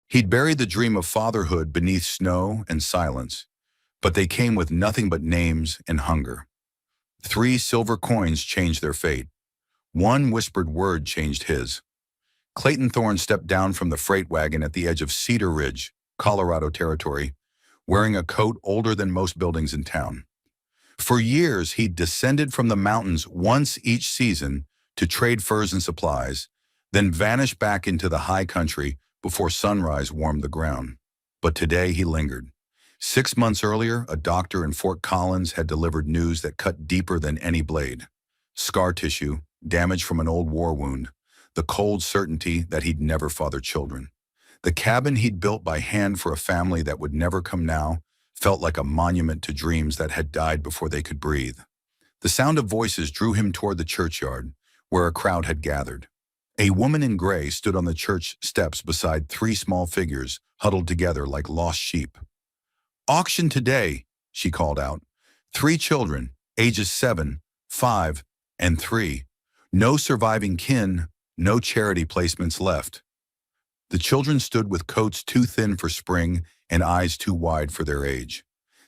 He'd buried the dream of fatherhood beneath snow and silence, but they came with nothing but names and hunger. 3 silver coins changed their fate. One whispered word changed his. Clayton Thorne stepped down from the freight wagon at the edge of Cedar Ridge, Colorado territory, wearing a coat older than most buildings in town. For years, he'd descended from the mountains once each season to trade furs and supplies, then vanished back into the high country before sunrise warmed the ground. But today he lingered. 6 months earlier, a doctor in Fort Collins had delivered news that cut deeper than any blade. Scar tissue, damage from an old war wound, the cold certainty that he'd never father children. The cabin he'd built by hand for a family that would never come now felt like a monument to dreams that had died before they could breathe. The sound of voices drew him toward the churchyard, where a crowd had gathered. A woman in gray stood on the church steps beside 3 small figures huddled together like lost sheep. "Auction today," she called out. 3 children, ages 7, 5, and 3. No surviving kin, no charity placements left. The children stood with coats too thin for spring and eyes too wide for their age.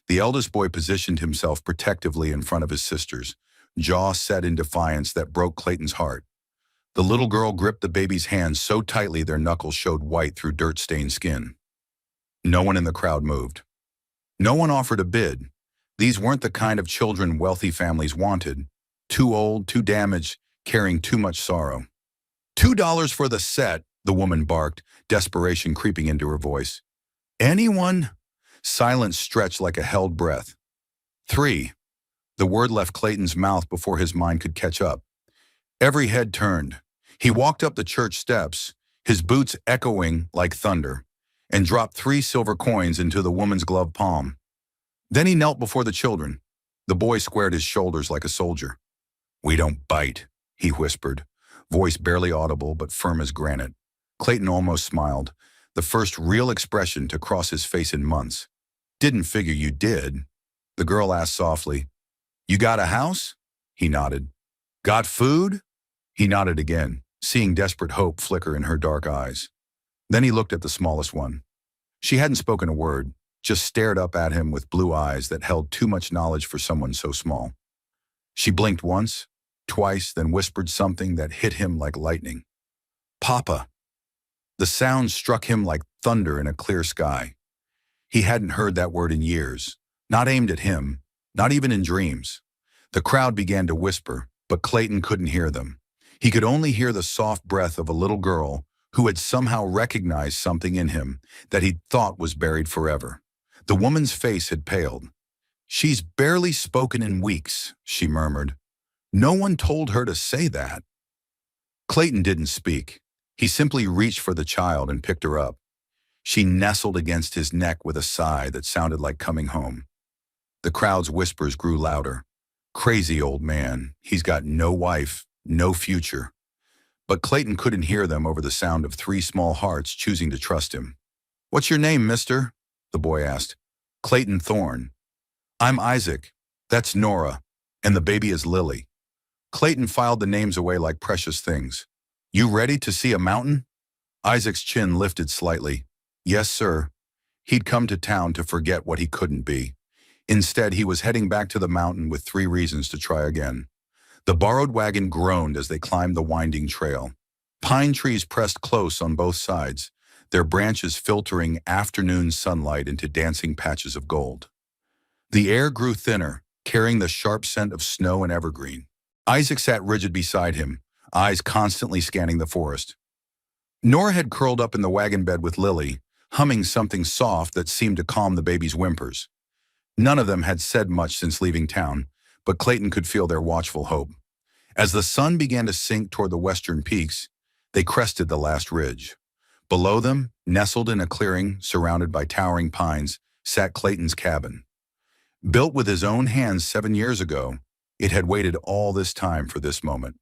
The eldest boy positioned himself protectively in front of his sisters, jaw set in defiance that broke Clayton's heart. The little girl gripped the baby's hands so tightly their knuckles showed white through dirt-stained skin. No one in the crowd moved. No one offered a bid. These weren't the kind of children wealthy families wanted. Too old, too damaged, carrying too much sorrow. $2 for the set, the woman barked, desperation creeping into her voice. Anyone? Silence stretched like a held breath. 3. The word left Clayton's mouth before his mind could catch up. Every head turned. He walked up the church steps, his boots echoing like thunder, and dropped 3 silver coins into the woman's gloved palm. Then he knelt before the children. The boy squared his shoulders like a soldier. "We don't bite," he whispered, voice barely audible but firm as granite. Clayton almost smiled, the first real expression to cross his face in months. "Didn't figure you did." The girl asked softly, "You got a house?" He nodded. "Got food?" He nodded again, seeing desperate hope flicker in her dark eyes. Then he looked at the smallest one. She hadn't spoken a word, just stared up at him with blue eyes that held too much knowledge for someone so small. She blinked once, twice, then whispered something that hit him like lightning. "Papa." The sound struck him like thunder in a clear sky. He hadn't heard that word in years, not aimed at him, not even in dreams. The crowd began to whisper, but Clayton couldn't hear them. He could only hear the soft breath of a little girl who had somehow recognized something in him that he'd thought was buried forever. The woman's face had paled. "She's barely spoken in weeks," she murmured. "No one told her to say that." Clayton didn't speak. He simply reached for the child and picked her up. She nestled against his neck with a sigh that sounded like coming home. The crowd's whispers grew louder. "Crazy old man. He's got no wife, no future." But Clayton couldn't hear them over the sound of 3 small hearts choosing to trust him. "What's your name, mister?" the boy asked. "Clayton Thorne." "I'm Isaac. That's Nora. And the baby is Lily." Clayton filed the names away like precious things. "You ready to see a mountain?" Isaac's chin lifted slightly. "Yes, sir." He'd come to town to forget what he couldn't be. Instead, he was heading back to the mountain with 3 reasons to try again. The borrowed wagon groaned as they climbed the winding trail. Pine trees pressed close on both sides, their branches filtering afternoon sunlight into dancing patches of gold. The air grew thinner, carrying the sharp scent of snow and evergreen. Isaac sat rigid beside him, eyes constantly scanning the forest. Nora had curled up in the wagon bed with Lily, humming something soft that seemed to calm the baby's whimpers. None of them had said much since leaving town, but Clayton could feel their watchful hope. As the sun began to sink toward the western peaks, they crested the last ridge. Below them, nestled in a clearing surrounded by towering pines, sat Clayton's cabin. Built with his own hands 7 years ago, it had waited all this time for this moment.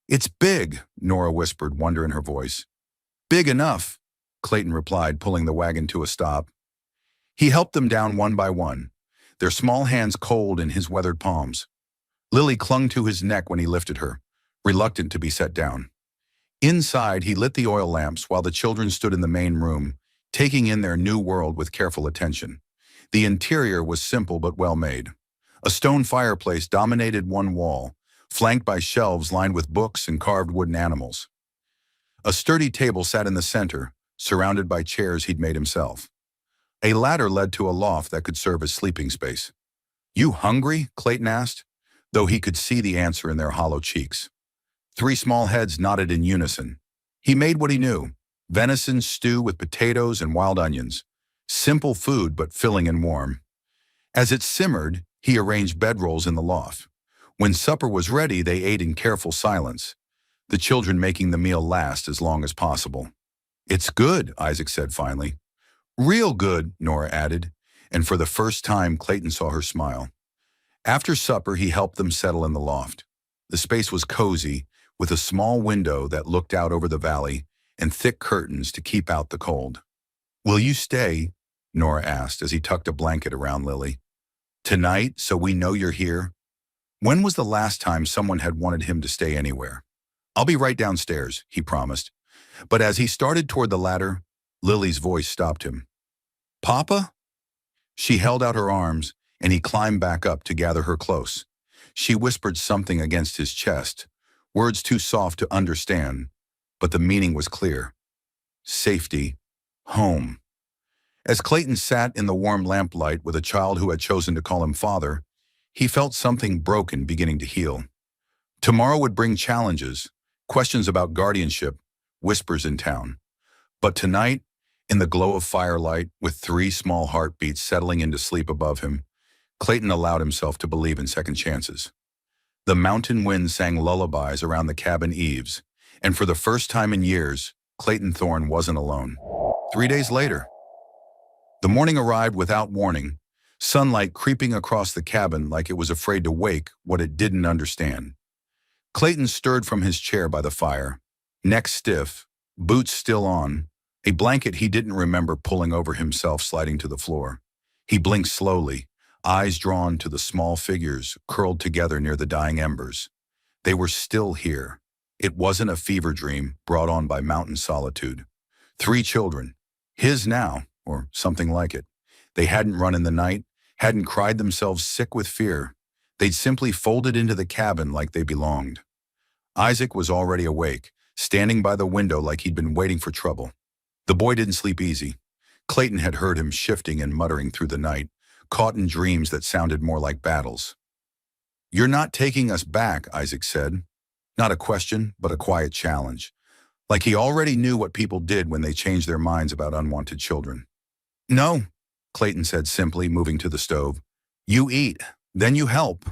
"It's big," Nora whispered, wonder in her voice. "Big enough," Clayton replied, pulling the wagon to a stop. He helped them down one by one, their small hands cold in his weathered palms. Lily clung to his neck when he lifted her, reluctant to be set down. Inside, he lit the oil lamps while the children stood in the main room, taking in their new world with careful attention. The interior was simple but well made. A stone fireplace dominated one wall, flanked by shelves lined with books and carved wooden animals. A sturdy table sat in the center, surrounded by chairs he'd made himself. A ladder led to a loft that could serve as sleeping space. "You hungry?" Clayton asked, though he could see the answer in their hollow cheeks. Three small heads nodded in unison. He made what he knew: venison stew with potatoes and wild onions. Simple food, but filling and warm. As it simmered, he arranged bedrolls in the loft. When supper was ready, they ate in careful silence, the children making the meal last as long as possible. "It's good," Isaac said finally. "Real good," Nora added, and for the first time Clayton saw her smile. After supper, he helped them settle in the loft. The space was cozy, with a small window that looked out over the valley and thick curtains to keep out the cold. "Will you stay?" Nora asked as he tucked a blanket around Lily. "Tonight, so we know you're here?" When was the last time someone had wanted him to stay anywhere? "I'll be right downstairs," he promised. But as he started toward the ladder, Lily's voice stopped him. "Papa?" She held out her arms, and he climbed back up to gather her close. She whispered something against his chest, words too soft to understand, but the meaning was clear. Safety. Home. As Clayton sat in the warm lamplight with a child who had chosen to call him father, he felt something broken beginning to heal. Tomorrow would bring challenges, questions about guardianship, whispers in town. But tonight, in the glow of firelight, with 3 small heartbeats settling into sleep above him, Clayton allowed himself to believe in second chances. The mountain wind sang lullabies around the cabin eaves, and for the first time in years, Clayton Thorne wasn't alone. 3 days later, the morning arrived without warning, sunlight creeping across the cabin like it was afraid to wake what it didn't understand. Clayton stirred from his chair by the fire, neck stiff, boots still on, a blanket he didn't remember pulling over himself sliding to the floor. He blinked slowly, eyes drawn to the small figures curled together near the dying embers. They were still here. It wasn't a fever dream brought on by mountain solitude. 3 children, his now, or something like it. They hadn't run in the night, hadn't cried themselves sick with fear. They'd simply folded into the cabin like they belonged. Isaac was already awake, standing by the window like he'd been waiting for trouble. The boy didn't sleep easy. Clayton had heard him shifting and muttering through the night, caught in dreams that sounded more like battles. "You're not taking us back," Isaac said. Not a question, but a quiet challenge. Like he already knew what people did when they changed their minds about unwanted children. "No," Clayton said simply, moving to the stove. "You eat, then you help."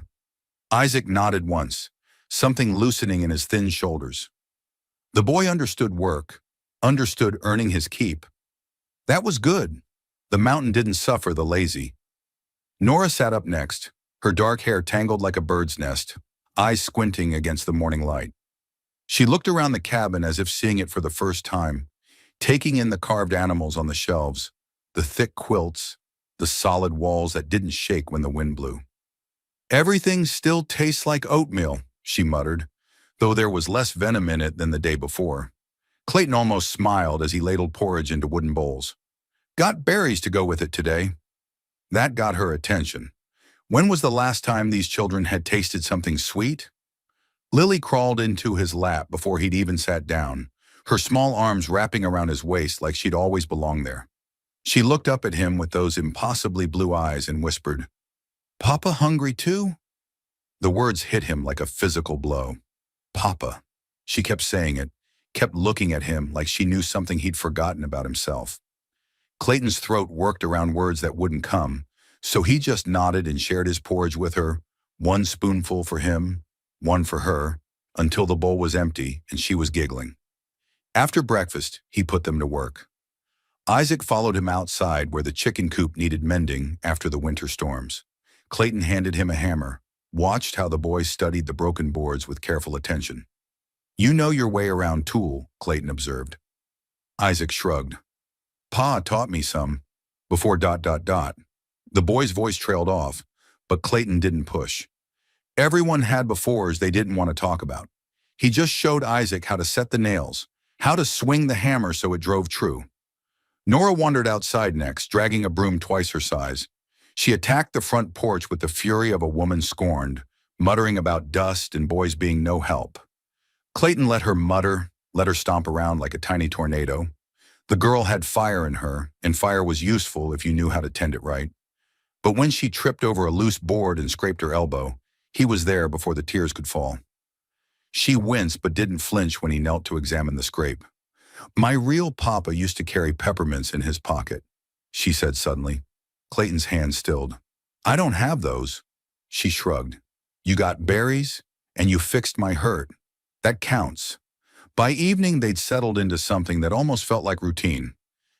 Isaac nodded once, something loosening in his thin shoulders. The boy understood work, understood earning his keep. That was good. The mountain didn't suffer the lazy. Nora sat up next, her dark hair tangled like a bird's nest, eyes squinting against the morning light. She looked around the cabin as if seeing it for the first time, taking in the carved animals on the shelves, the thick quilts, the solid walls that didn't shake when the wind blew. "Everything still tastes like oatmeal," she muttered, though there was less venom in it than the day before. Clayton almost smiled as he ladled porridge into wooden bowls. "Got berries to go with it today." That got her attention. When was the last time these children had tasted something sweet? Lily crawled into his lap before he'd even sat down, her small arms wrapping around his waist like she'd always belonged there. She looked up at him with those impossibly blue eyes and whispered, "Papa hungry too?" The words hit him like a physical blow. Papa. She kept saying it, kept looking at him like she knew something he'd forgotten about himself. Clayton's throat worked around words that wouldn't come, so he just nodded and shared his porridge with her, 1 spoonful for him, 1 for her, until the bowl was empty and she was giggling. After breakfast, he put them to work. Isaac followed him outside where the chicken coop needed mending after the winter storms. Clayton handed him a hammer, watched how the boy studied the broken boards with careful attention. "You know your way around tool," Clayton observed. Isaac shrugged. "Pa taught me some, before ... The boy's voice trailed off, but Clayton didn't push. Everyone had befores they didn't want to talk about. He just showed Isaac how to set the nails, how to swing the hammer so it drove true. Nora wandered outside next, dragging a broom twice her size. She attacked the front porch with the fury of a woman scorned, muttering about dust and boys being no help. Clayton let her mutter, let her stomp around like a tiny tornado. The girl had fire in her, and fire was useful if you knew how to tend it right. But when she tripped over a loose board and scraped her elbow, he was there before the tears could fall. She winced but didn't flinch when he knelt to examine the scrape. "My real papa used to carry peppermints in his pocket," she said suddenly. Clayton's hand stilled. "I don't have those." She shrugged. "You got berries, and you fixed my hurt. That counts." By evening, they'd settled into something that almost felt like routine.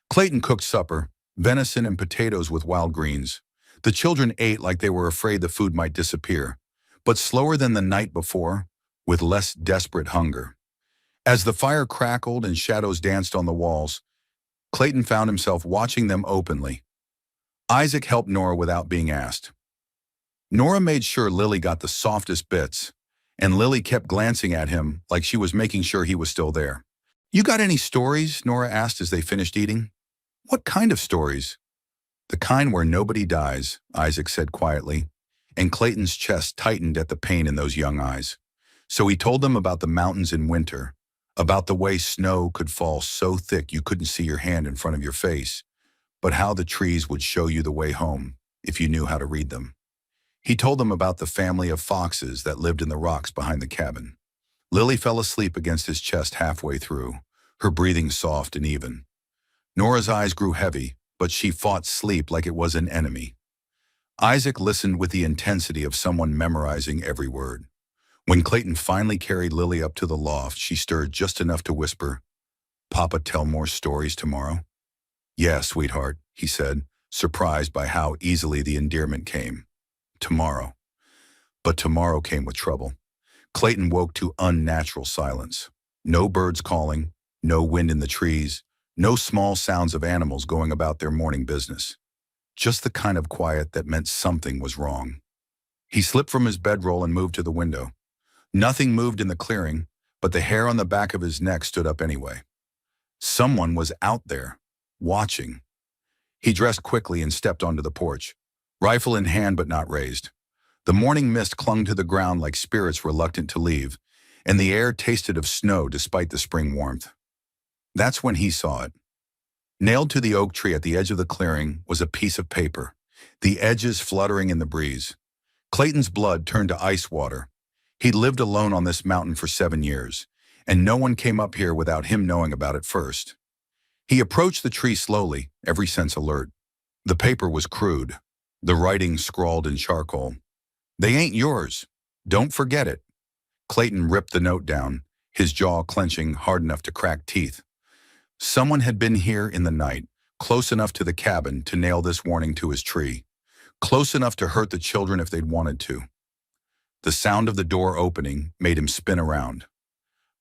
Clayton cooked supper, venison and potatoes with wild greens. The children ate like they were afraid the food might disappear, but slower than the night before, with less desperate hunger. As the fire crackled and shadows danced on the walls, Clayton found himself watching them openly. Isaac helped Nora without being asked. Nora made sure Lily got the softest bits, and Lily kept glancing at him like she was making sure he was still there. "You got any stories?" Nora asked as they finished eating. "What kind of stories?" "The kind where nobody dies," Isaac said quietly, and Clayton's chest tightened at the pain in those young eyes. So he told them about the mountains in winter, about the way snow could fall so thick you couldn't see your hand in front of your face, but how the trees would show you the way home if you knew how to read them. He told them about the family of foxes that lived in the rocks behind the cabin. Lily fell asleep against his chest halfway through, her breathing soft and even. Nora's eyes grew heavy, but she fought sleep like it was an enemy. Isaac listened with the intensity of someone memorizing every word. When Clayton finally carried Lily up to the loft, she stirred just enough to whisper, "Papa tell more stories tomorrow?" "Yeah, sweetheart," he said, surprised by how easily the endearment came. "Tomorrow." But tomorrow came with trouble. Clayton woke to unnatural silence. No birds calling, no wind in the trees, no small sounds of animals going about their morning business. Just the kind of quiet that meant something was wrong. He slipped from his bedroll and moved to the window. Nothing moved in the clearing, but the hair on the back of his neck stood up anyway. Someone was out there, watching. He dressed quickly and stepped onto the porch, rifle in hand but not raised. The morning mist clung to the ground like spirits reluctant to leave, and the air tasted of snow despite the spring warmth. That's when he saw it. Nailed to the oak tree at the edge of the clearing was a piece of paper, the edges fluttering in the breeze. Clayton's blood turned to ice water. He'd lived alone on this mountain for 7 years, and no one came up here without him knowing about it first. He approached the tree slowly, every sense alert. The paper was crude, the writing scrawled in charcoal. "They ain't yours. Don't forget it." Clayton ripped the note down, his jaw clenching hard enough to crack teeth. Someone had been here in the night, close enough to the cabin to nail this warning to his tree, close enough to hurt the children if they'd wanted to. The sound of the door opening made him spin around.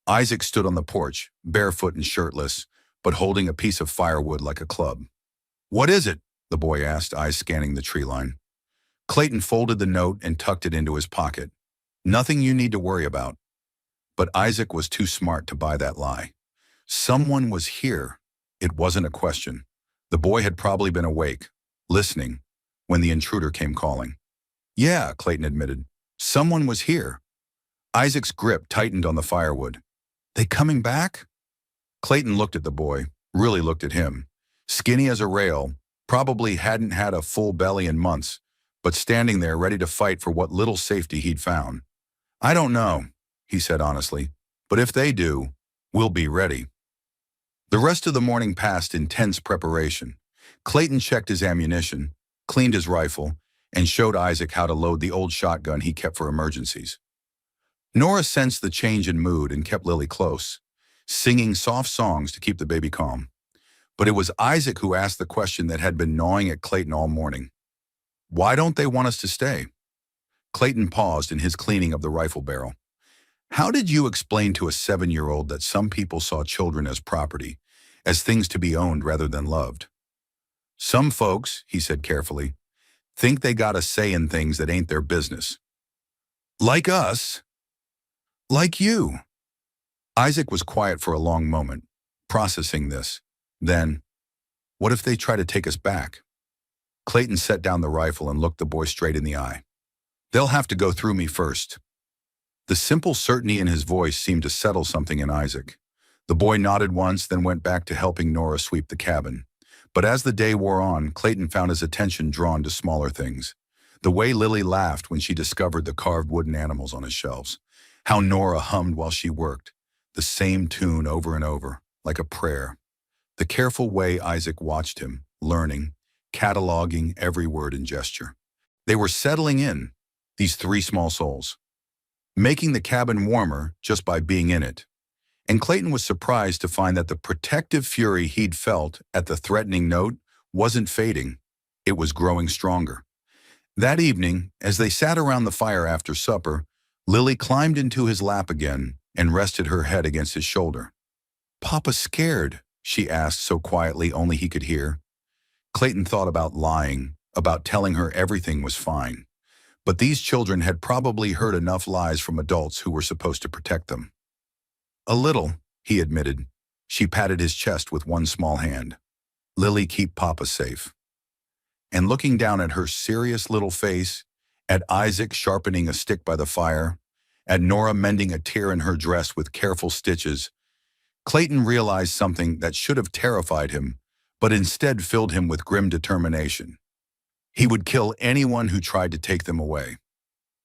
Isaac stood on the porch, barefoot and shirtless, but holding a piece of firewood like a club. "What is it?" the boy asked, eyes scanning the tree line. Clayton folded the note and tucked it into his pocket. "Nothing you need to worry about." But Isaac was too smart to buy that lie. Someone was here. It wasn't a question. The boy had probably been awake, listening, when the intruder came calling. "Yeah," Clayton admitted. "Someone was here." Isaac's grip tightened on the firewood. "They coming back?" Clayton looked at the boy, really looked at him. Skinny as a rail, probably hadn't had a full belly in months, but standing there ready to fight for what little safety he'd found. "I don't know," he said honestly, "but if they do, we'll be ready." The rest of the morning passed in tense preparation. Clayton checked his ammunition, cleaned his rifle, and showed Isaac how to load the old shotgun he kept for emergencies. Nora sensed the change in mood and kept Lily close, singing soft songs to keep the baby calm. But it was Isaac who asked the question that had been gnawing at Clayton all morning. "Why don't they want us to stay?" Clayton paused in his cleaning of the rifle barrel. "How did you explain to a 7-year-old that some people saw children as property, as things to be owned rather than loved?" "Some folks," he said carefully, "think they got a say in things that ain't their business." "Like us?" "Like you." Isaac was quiet for a long moment, processing this. Then, What if they try to take us back? Clayton set down the rifle and looked the boy straight in the eye. They'll have to go through me first. The simple certainty in his voice seemed to settle something in Isaac. The boy nodded once, then went back to helping Nora sweep the cabin. But as the day wore on, Clayton found his attention drawn to smaller things. The way Lily laughed when she discovered the carved wooden animals on his shelves. How Nora hummed while she worked, the same tune over and over, like a prayer. The careful way Isaac watched him, learning, cataloging every word and gesture. They were settling in, these three small souls, making the cabin warmer just by being in it. And Clayton was surprised to find that the protective fury he'd felt at the threatening note wasn't fading. It was growing stronger. That evening, as they sat around the fire after supper, Lily climbed into his lap again and rested her head against his shoulder. "Papa's scared," she asked so quietly only he could hear. Clayton thought about lying, about telling her everything was fine. But these children had probably heard enough lies from adults who were supposed to protect them. "A little," he admitted. She patted his chest with one small hand. "Lily, keep Papa safe." And looking down at her serious little face, at Isaac sharpening a stick by the fire, at Nora mending a tear in her dress with careful stitches, Clayton realized something that should have terrified him, but instead filled him with grim determination. He would kill anyone who tried to take them away.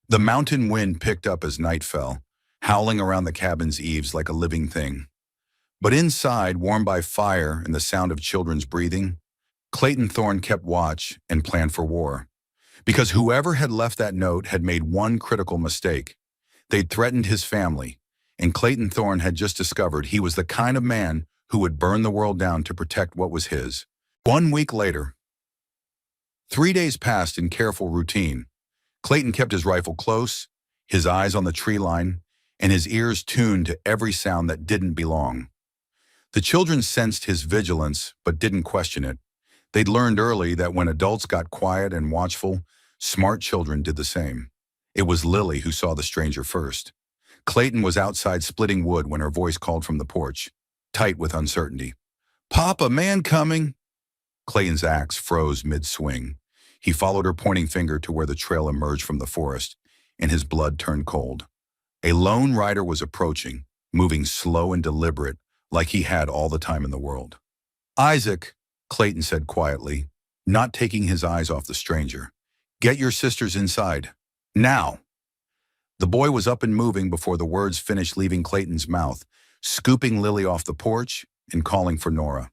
The mountain wind picked up as night fell, howling around the cabin's eaves like a living thing. But inside, warmed by fire and the sound of children's breathing, Clayton Thorne kept watch and planned for war. Because whoever had left that note had made one critical mistake. They'd threatened his family, and Clayton Thorne had just discovered he was the kind of man who would burn the world down to protect what was his. 1 week later, 3 days passed in careful routine. Clayton kept his rifle close, his eyes on the tree line, and his ears tuned to every sound that didn't belong. The children sensed his vigilance, but didn't question it. They'd learned early that when adults got quiet and watchful, smart children did the same. It was Lily who saw the stranger first. Clayton was outside splitting wood when her voice called from the porch, tight with uncertainty. "Papa, man coming!" Clayton's axe froze mid-swing. He followed her pointing finger to where the trail emerged from the forest, and his blood turned cold. A lone rider was approaching, moving slow and deliberate, like he had all the time in the world. "Isaac," Clayton said quietly, not taking his eyes off the stranger. "Get your sisters inside. Now!" The boy was up and moving before the words finished leaving Clayton's mouth, scooping Lily off the porch and calling for Nora.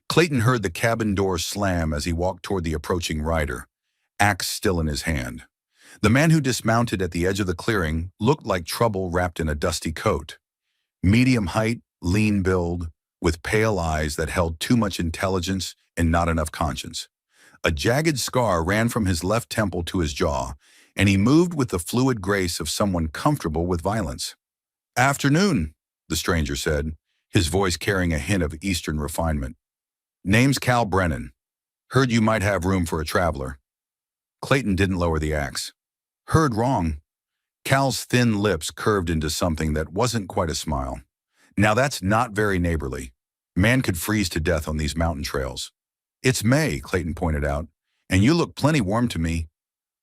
Clayton heard the cabin door slam as he walked toward the approaching rider, axe still in his hand. The man who dismounted at the edge of the clearing looked like trouble wrapped in a dusty coat. Medium height, lean build, with pale eyes that held too much intelligence and not enough conscience. A jagged scar ran from his left temple to his jaw, and he moved with the fluid grace of someone comfortable with violence. "Afternoon," the stranger said, his voice carrying a hint of Eastern refinement. "Name's Cal Brennan. Heard you might have room for a traveler." Clayton didn't lower the axe. "Heard wrong." Cal's thin lips curved into something that wasn't quite a smile. "Now that's not very neighborly. Man could freeze to death on these mountain trails." "It's May," Clayton pointed out, "and you look plenty warm to me."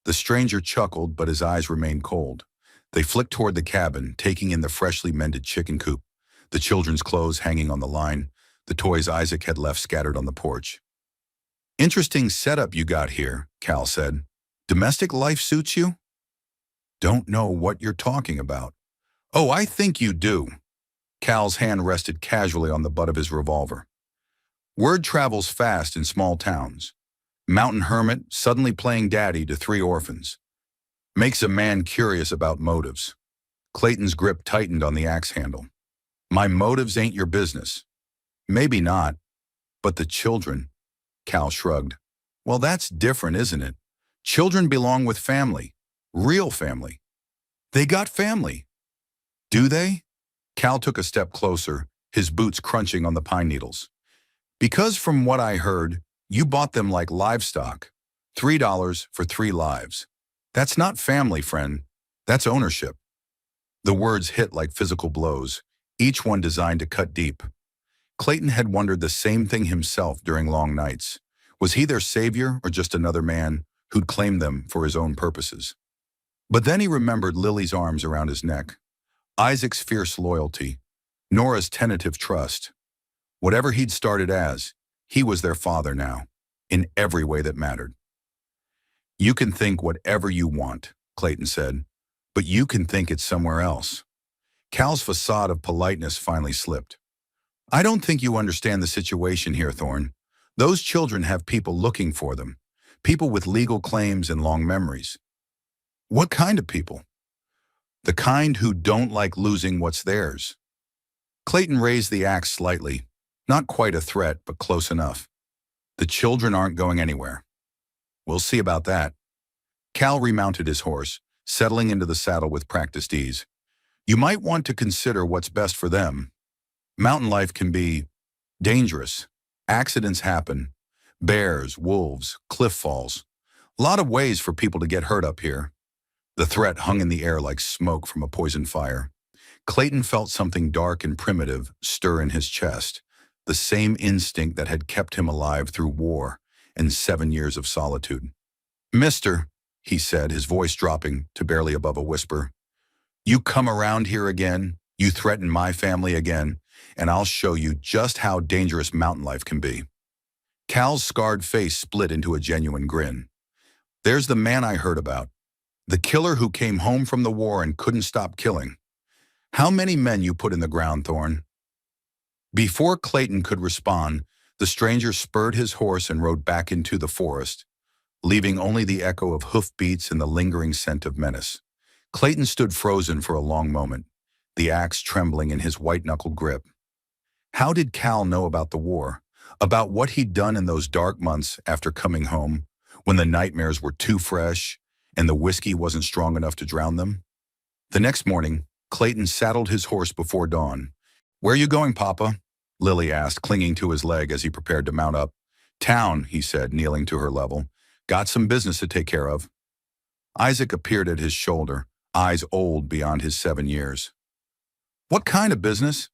The stranger chuckled, but his eyes remained cold. They flicked toward the cabin, taking in the freshly mended chicken coop, the children's clothes hanging on the line, the toys Isaac had left scattered on the porch. "Interesting setup you got here," Cal said. "Domestic life suits you?" "Don't know what you're talking about." "Oh, I think you do." Cal's hand rested casually on the butt of his revolver. "Word travels fast in small towns. Mountain hermit suddenly playing daddy to 3 orphans. Makes a man curious about motives." Clayton's grip tightened on the axe handle. "My motives ain't your business." "Maybe not, but the children," Cal shrugged. "Well, that's different, isn't it? Children belong with family, real family." "They got family." "Do they?" Cal took a step closer, his boots crunching on the pine needles. "Because from what I heard, you bought them like livestock. $3 for 3 lives. That's not family, friend. That's ownership." The words hit like physical blows, each one designed to cut deep. Clayton had wondered the same thing himself during long nights. Was he their savior or just another man who'd claimed them for his own purposes? But then he remembered Lily's arms around his neck, Isaac's fierce loyalty, Nora's tentative trust. Whatever he'd started as, he was their father now, in every way that mattered. "You can think whatever you want," Clayton said, "but you can think it's somewhere else." Cal's facade of politeness finally slipped. "I don't think you understand the situation here, Thorne. Those children have people looking for them, people with legal claims and long memories." "What kind of people?" "The kind who don't like losing what's theirs." Clayton raised the axe slightly, not quite a threat, but close enough. "The children aren't going anywhere." "We'll see about that." Cal remounted his horse, settling into the saddle with practiced ease. "You might want to consider what's best for them. Mountain life can be dangerous. Accidents happen. Bears, wolves, cliff falls. A lot of ways for people to get hurt up here." The threat hung in the air like smoke from a poison fire. Clayton felt something dark and primitive stir in his chest, the same instinct that had kept him alive through war and 7 years of solitude. "Mister," he said, his voice dropping to barely above a whisper, "you come around here again, you threaten my family again, and I'll show you just how dangerous mountain life can be." Cal's scarred face split into a genuine grin. "There's the man I heard about. The killer who came home from the war and couldn't stop killing. How many men you put in the ground, Thorne?" Before Clayton could respond, the stranger spurred his horse and rode back into the forest, leaving only the echo of hoofbeats and the lingering scent of menace. Clayton stood frozen for a long moment, the axe trembling in his white-knuckled grip. How did Cal know about the war? About what he'd done in those dark months after coming home, when the nightmares were too fresh and the whiskey wasn't strong enough to drown them? The next morning, Clayton saddled his horse before dawn. "Where are you going, Papa?" Lily asked, clinging to his leg as he prepared to mount up. "Town," he said, kneeling to her level. "Got some business to take care of." Isaac appeared at his shoulder, eyes old beyond his 7 years. "What kind of business?"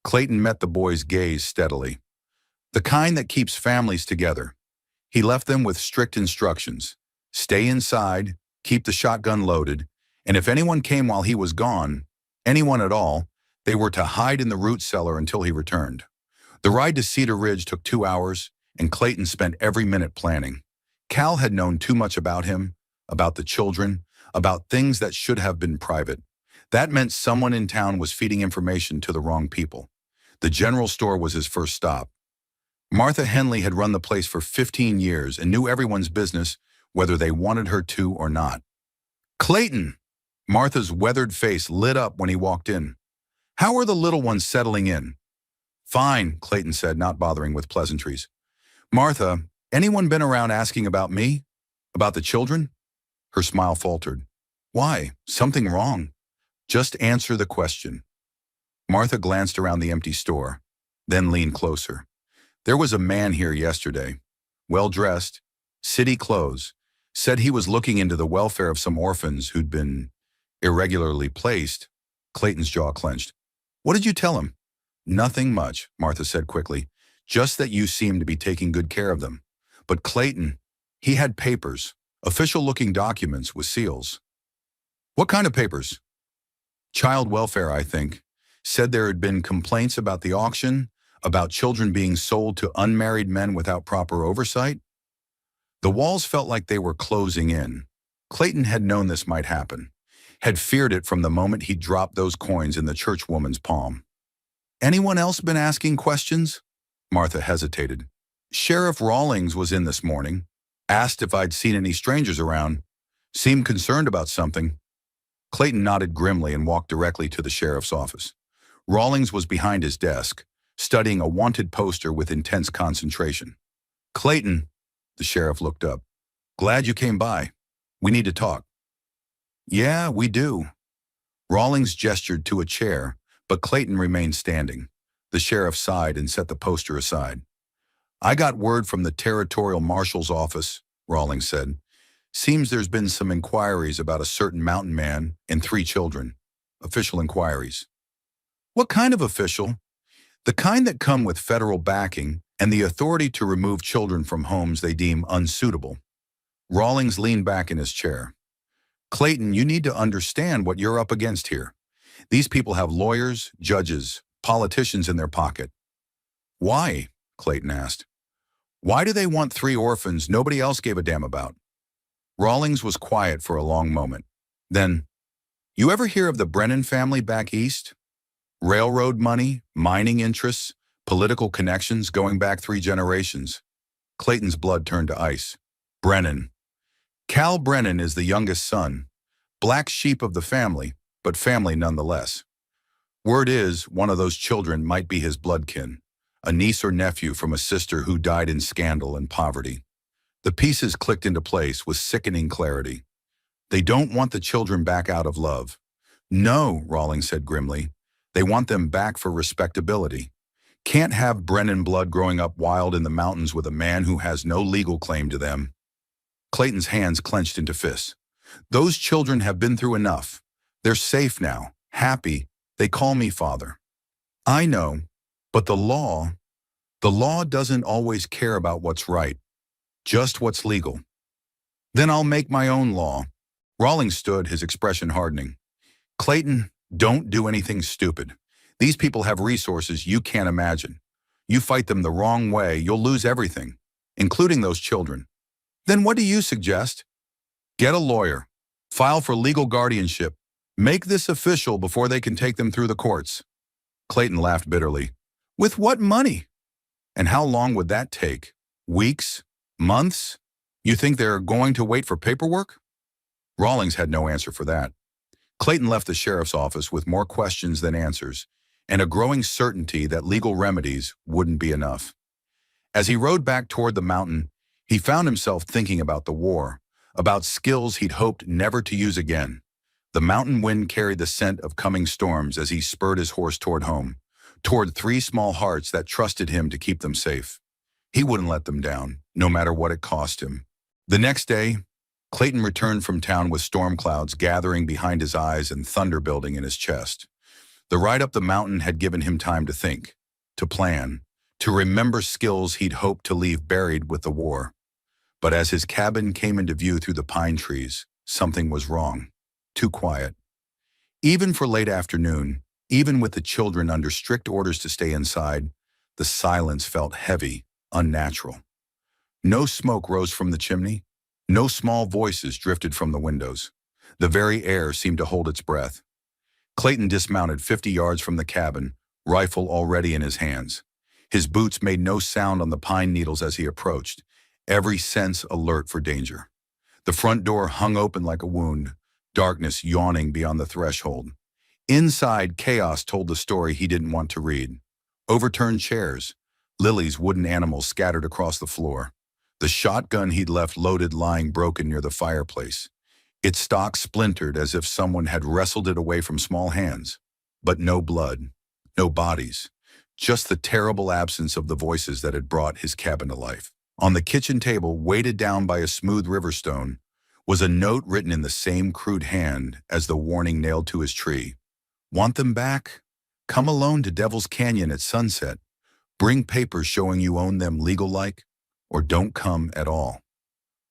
Clayton met the boy's gaze steadily. "The kind that keeps families together." He left them with strict instructions. Stay inside, keep the shotgun loaded, and if anyone came while he was gone, anyone at all, they were to hide in the root cellar until he returned. The ride to Cedar Ridge took 2 hours, and Clayton spent every minute planning. Cal had known too much about him, about the children, about things that should have been private. That meant someone in town was feeding information to the wrong people. The general store was his first stop. Martha Henley had run the place for 15 years and knew everyone's business, whether they wanted her to or not. "Clayton!" Martha's weathered face lit up when he walked in. "How are the little ones settling in?" "Fine," Clayton said, not bothering with pleasantries. "Martha, anyone been around asking about me? About the children?" Her smile faltered. "Why? Something wrong?" "Just answer the question." Martha glanced around the empty store, then leaned closer. "There was a man here yesterday, well-dressed, city clothes, said he was looking into the welfare of some orphans who'd been irregularly placed." Clayton's jaw clenched. "What did you tell him?" "Nothing much," Martha said quickly. "Just that you seem to be taking good care of them." But Clayton, he had papers, official-looking documents with seals. "What kind of papers?" "Child welfare, I think. Said there had been complaints about the auction, about children being sold to unmarried men without proper oversight." The walls felt like they were closing in. Clayton had known this might happen, had feared it from the moment he dropped those coins in the churchwoman's palm. "Anyone else been asking questions?" Martha hesitated. "Sheriff Rawlings was in this morning. Asked if I'd seen any strangers around. Seemed concerned about something." Clayton nodded grimly and walked directly to the sheriff's office. Rawlings was behind his desk, studying a wanted poster with intense concentration. "Clayton," the sheriff looked up. "Glad you came by. We need to talk." "Yeah, we do." Rawlings gestured to a chair, but Clayton remained standing. The sheriff sighed and set the poster aside. "I got word from the territorial marshal's office," Rawlings said. "Seems there's been some inquiries about a certain mountain man and 3 children. Official inquiries." "What kind of official?" The kind that come with federal backing and the authority to remove children from homes they deem unsuitable. Rawlings leaned back in his chair. Clayton, you need to understand what you're up against here. These people have lawyers, judges, politicians in their pocket. Why? Clayton asked. Why do they want 3 orphans nobody else gave a damn about? Rawlings was quiet for a long moment. Then, you ever hear of the Brennan family back east? Railroad money, mining interests, political connections going back 3 generations. Clayton's blood turned to ice. Brennan. Cal Brennan is the youngest son, black sheep of the family, but family nonetheless. Word is, one of those children might be his bloodkin, a niece or nephew from a sister who died in scandal and poverty. The pieces clicked into place with sickening clarity. They don't want the children back out of love. No, Rawlings said grimly. They want them back for respectability. Can't have Brennan blood growing up wild in the mountains with a man who has no legal claim to them. Clayton's hands clenched into fists. Those children have been through enough. They're safe now, happy. They call me father. I know, but the law doesn't always care about what's right, just what's legal. Then I'll make my own law. Rawlings stood, his expression hardening. Clayton, don't do anything stupid. These people have resources you can't imagine. You fight them the wrong way, you'll lose everything, including those children. Then what do you suggest? Get a lawyer. File for legal guardianship. Make this official before they can take them through the courts. Clayton laughed bitterly. With what money? And how long would that take? Weeks? Months? You think they're going to wait for paperwork? Rawlings had no answer for that. Clayton left the sheriff's office with more questions than answers, and a growing certainty that legal remedies wouldn't be enough. As he rode back toward the mountain, he found himself thinking about the war, about skills he'd hoped never to use again. The mountain wind carried the scent of coming storms as he spurred his horse toward home, toward 3 small hearts that trusted him to keep them safe. He wouldn't let them down, no matter what it cost him. The next day, Clayton returned from town with storm clouds gathering behind his eyes and thunder building in his chest. The ride up the mountain had given him time to think, to plan, to remember skills he'd hoped to leave buried with the war. But as his cabin came into view through the pine trees, something was wrong. Too quiet. Even for late afternoon, even with the children under strict orders to stay inside, the silence felt heavy, unnatural. No smoke rose from the chimney. No small voices drifted from the windows. The very air seemed to hold its breath. Clayton dismounted 50 yards from the cabin, rifle already in his hands. His boots made no sound on the pine needles as he approached, every sense alert for danger. The front door hung open like a wound, darkness yawning beyond the threshold. Inside, chaos told the story he didn't want to read. Overturned chairs, Lily's wooden animals scattered across the floor. The shotgun he'd left loaded lying broken near the fireplace. Its stock splintered as if someone had wrestled it away from small hands. But no blood, no bodies, just the terrible absence of the voices that had brought his cabin to life. On the kitchen table, weighted down by a smooth river stone, was a note written in the same crude hand as the warning nailed to his tree. Want them back? Come alone to Devil's Canyon at sunset. Bring papers showing you own them legal-like, or don't come at all.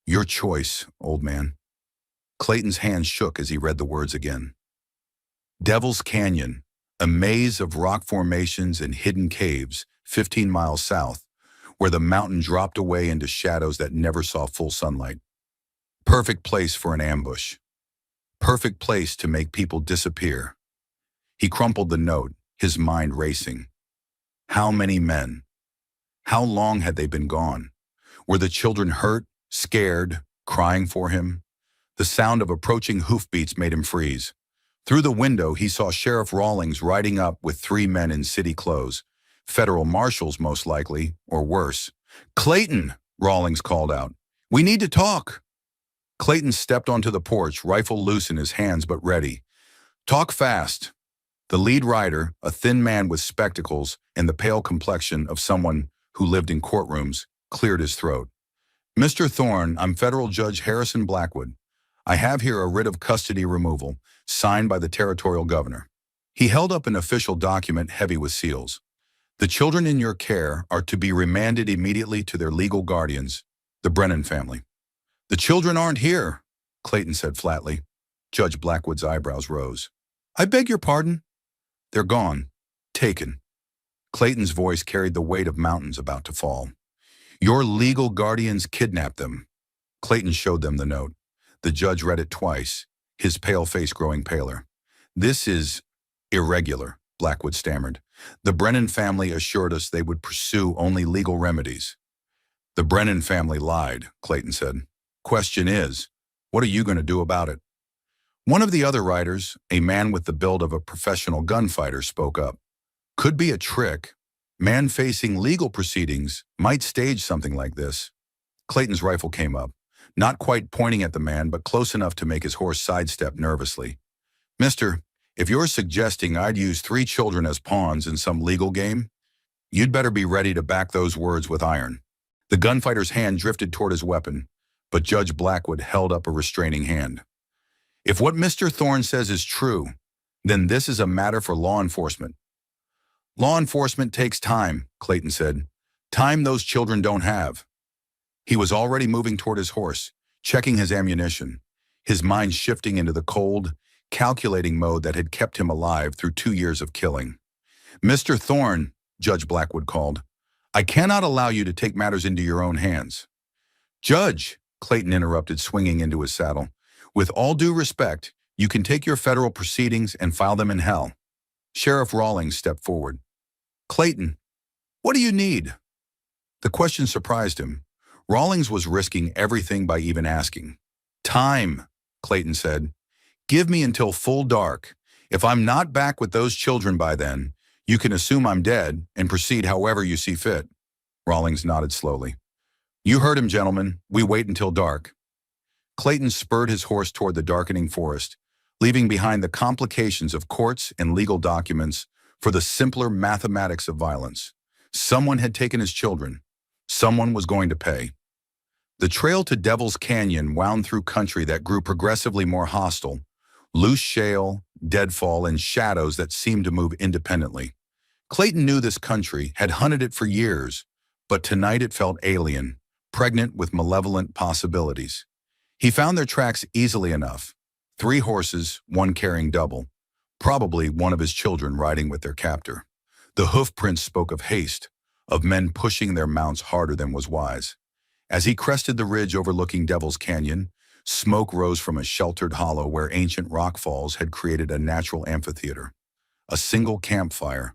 Your choice, old man. Clayton's hand shook as he read the words again. Devil's Canyon, a maze of rock formations and hidden caves 15 miles south, where the mountain dropped away into shadows that never saw full sunlight. Perfect place for an ambush. Perfect place to make people disappear. He crumpled the note, his mind racing. How many men? How long had they been gone? Were the children hurt, scared, crying for him? The sound of approaching hoofbeats made him freeze. Through the window, he saw Sheriff Rawlings riding up with 3 men in city clothes. Federal marshals, most likely, or worse. Clayton, Rawlings called out. We need to talk. Clayton stepped onto the porch, rifle loose in his hands but ready. Talk fast. The lead rider, a thin man with spectacles and the pale complexion of someone who lived in courtrooms, cleared his throat. Mr. Thorne, I'm Federal Judge Harrison Blackwood. I have here a writ of custody removal, signed by the territorial governor. He held up an official document heavy with seals. The children in your care are to be remanded immediately to their legal guardians, the Brennan family. The children aren't here, Clayton said flatly. Judge Blackwood's eyebrows rose. I beg your pardon? They're gone. Taken. Clayton's voice carried the weight of mountains about to fall. Your legal guardians kidnapped them. Clayton showed them the note. The judge read it twice, his pale face growing paler. This is irregular, Blackwood stammered. The Brennan family assured us they would pursue only legal remedies. The Brennan family lied, Clayton said. Question is, what are you going to do about it? One of the other writers, a man with the build of a professional gunfighter, spoke up. Could be a trick. Man facing legal proceedings might stage something like this. Clayton's rifle came up, not quite pointing at the man, but close enough to make his horse sidestep nervously. Mister, if you're suggesting I'd use 3 children as pawns in some legal game, you'd better be ready to back those words with iron. The gunfighter's hand drifted toward his weapon, but Judge Blackwood held up a restraining hand. If what Mr. Thorne says is true, then this is a matter for law enforcement. Law enforcement takes time, Clayton said. Time those children don't have. He was already moving toward his horse, checking his ammunition, his mind shifting into the cold, calculating mode that had kept him alive through 2 years of killing. Mr. Thorne, Judge Blackwood called, I cannot allow you to take matters into your own hands. Judge, Clayton interrupted, swinging into his saddle, with all due respect, you can take your federal proceedings and file them in hell. Sheriff Rawlings stepped forward. Clayton, what do you need? The question surprised him. Rawlings was risking everything by even asking. Time, Clayton said. Give me until full dark. If I'm not back with those children by then, you can assume I'm dead and proceed however you see fit. Rawlings nodded slowly. You heard him, gentlemen. We wait until dark. Clayton spurred his horse toward the darkening forest, leaving behind the complications of courts and legal documents for the simpler mathematics of violence. Someone had taken his children. Someone was going to pay. The trail to Devil's Canyon wound through country that grew progressively more hostile, loose shale, deadfall, and shadows that seemed to move independently. Clayton knew this country, had hunted it for years, but tonight it felt alien, pregnant with malevolent possibilities. He found their tracks easily enough. 3 horses, one carrying double, probably one of his children riding with their captor. The hoof prints spoke of haste, of men pushing their mounts harder than was wise. As he crested the ridge overlooking Devil's Canyon, smoke rose from a sheltered hollow where ancient rock falls had created a natural amphitheater. A single campfire,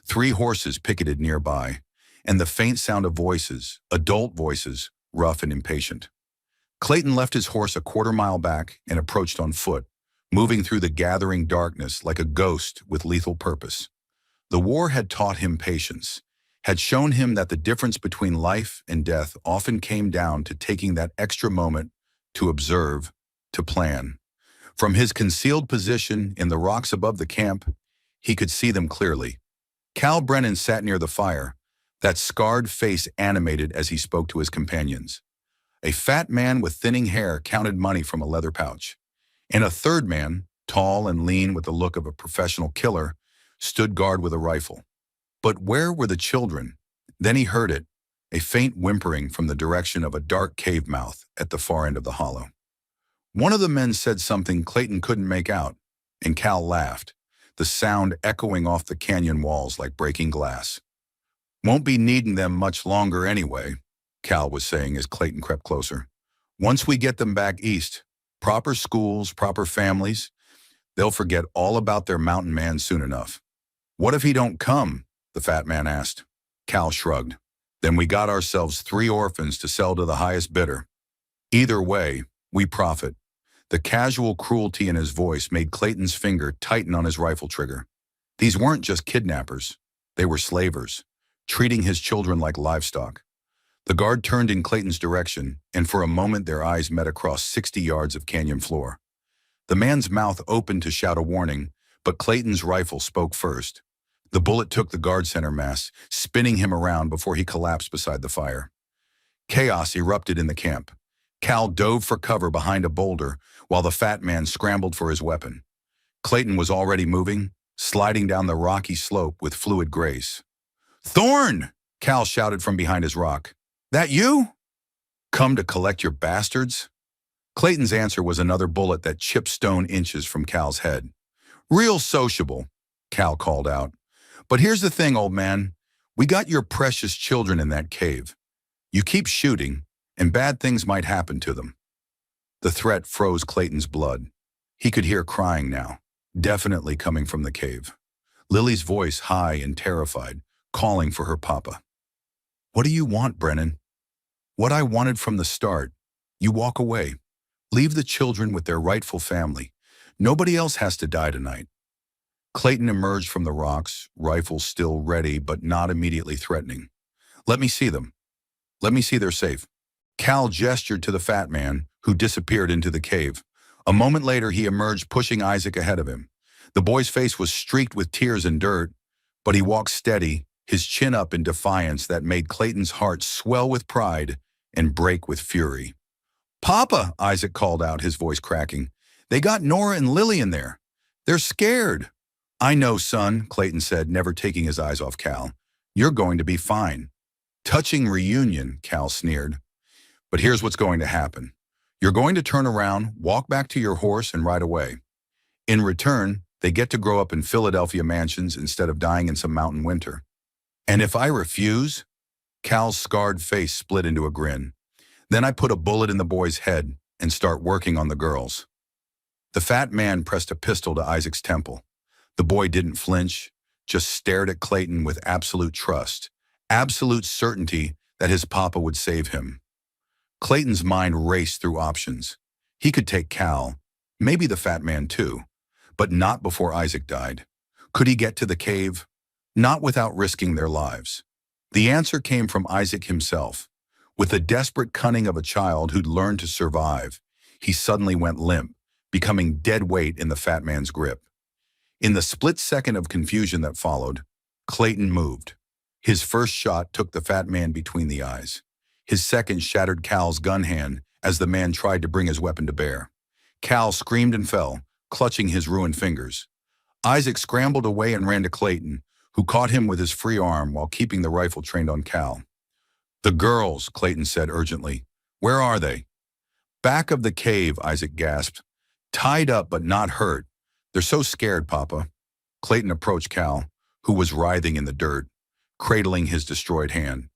3 horses picketed nearby, and the faint sound of voices, adult voices, rough and impatient. Clayton left his horse a quarter-mile back and approached on foot, moving through the gathering darkness like a ghost with lethal purpose. The war had taught him patience, had shown him that the difference between life and death often came down to taking that extra moment to observe, to plan. From his concealed position in the rocks above the camp, he could see them clearly. Cal Brennan sat near the fire, that scarred face animated as he spoke to his companions. A fat man with thinning hair counted money from a leather pouch, and a third man, tall and lean with the look of a professional killer, stood guard with a rifle. But where were the children? Then he heard it, a faint whimpering from the direction of a dark cave mouth at the far end of the hollow. One of the men said something Clayton couldn't make out, and Cal laughed, the sound echoing off the canyon walls like breaking glass. Won't be needing them much longer anyway, Cal was saying as Clayton crept closer. Once we get them back east, proper schools, proper families, they'll forget all about their mountain man soon enough. What if he don't come? The fat man asked. Cal shrugged. Then we got ourselves 3 orphans to sell to the highest bidder. Either way, we profit. The casual cruelty in his voice made Clayton's finger tighten on his rifle trigger. These weren't just kidnappers. They were slavers, treating his children like livestock. The guard turned in Clayton's direction, and for a moment their eyes met across 60 yards of canyon floor. The man's mouth opened to shout a warning, but Clayton's rifle spoke first. The bullet took the guard center mass, spinning him around before he collapsed beside the fire. Chaos erupted in the camp. Cal dove for cover behind a boulder, while the fat man scrambled for his weapon. Clayton was already moving, sliding down the rocky slope with fluid grace. Thorn! Cal shouted from behind his rock. That you? Come to collect your bastards? Clayton's answer was another bullet that chipped stone inches from Cal's head. Real sociable, Cal called out. But here's the thing, old man. We got your precious children in that cave. You keep shooting, and bad things might happen to them. The threat froze Clayton's blood. He could hear crying now, definitely coming from the cave. Lily's voice high and terrified, calling for her papa. What do you want, Brennan? What I wanted from the start. You walk away. Leave the children with their rightful family. Nobody else has to die tonight. Clayton emerged from the rocks, rifle still ready but not immediately threatening. Let me see them. Let me see they're safe. Cal gestured to the fat man, who disappeared into the cave. A moment later, he emerged, pushing Isaac ahead of him. The boy's face was streaked with tears and dirt, but he walked steady, his chin up in defiance that made Clayton's heart swell with pride and break with fury. Papa, Isaac called out, his voice cracking. They got Nora and Lily in there. They're scared. I know, son, Clayton said, never taking his eyes off Cal. You're going to be fine. Touching reunion, Cal sneered. But here's what's going to happen. You're going to turn around, walk back to your horse, and ride away. In return, they get to grow up in Philadelphia mansions instead of dying in some mountain winter. And if I refuse? Cal's scarred face split into a grin. Then I put a bullet in the boy's head and start working on the girls. The fat man pressed a pistol to Isaac's temple. The boy didn't flinch, just stared at Clayton with absolute trust, absolute certainty that his papa would save him. Clayton's mind raced through options. He could take Cal, maybe the fat man too, but not before Isaac died. Could he get to the cave? Not without risking their lives. The answer came from Isaac himself. With the desperate cunning of a child who'd learned to survive, he suddenly went limp, becoming dead weight in the fat man's grip. In the split second of confusion that followed, Clayton moved. His first shot took the fat man between the eyes. His second shattered Cal's gun hand as the man tried to bring his weapon to bear. Cal screamed and fell, clutching his ruined fingers. Isaac scrambled away and ran to Clayton, who caught him with his free arm while keeping the rifle trained on Cal. The girls, Clayton said urgently. Where are they? Back of the cave, Isaac gasped. Tied up but not hurt. They're so scared, Papa. Clayton approached Cal, who was writhing in the dirt, cradling his destroyed hand.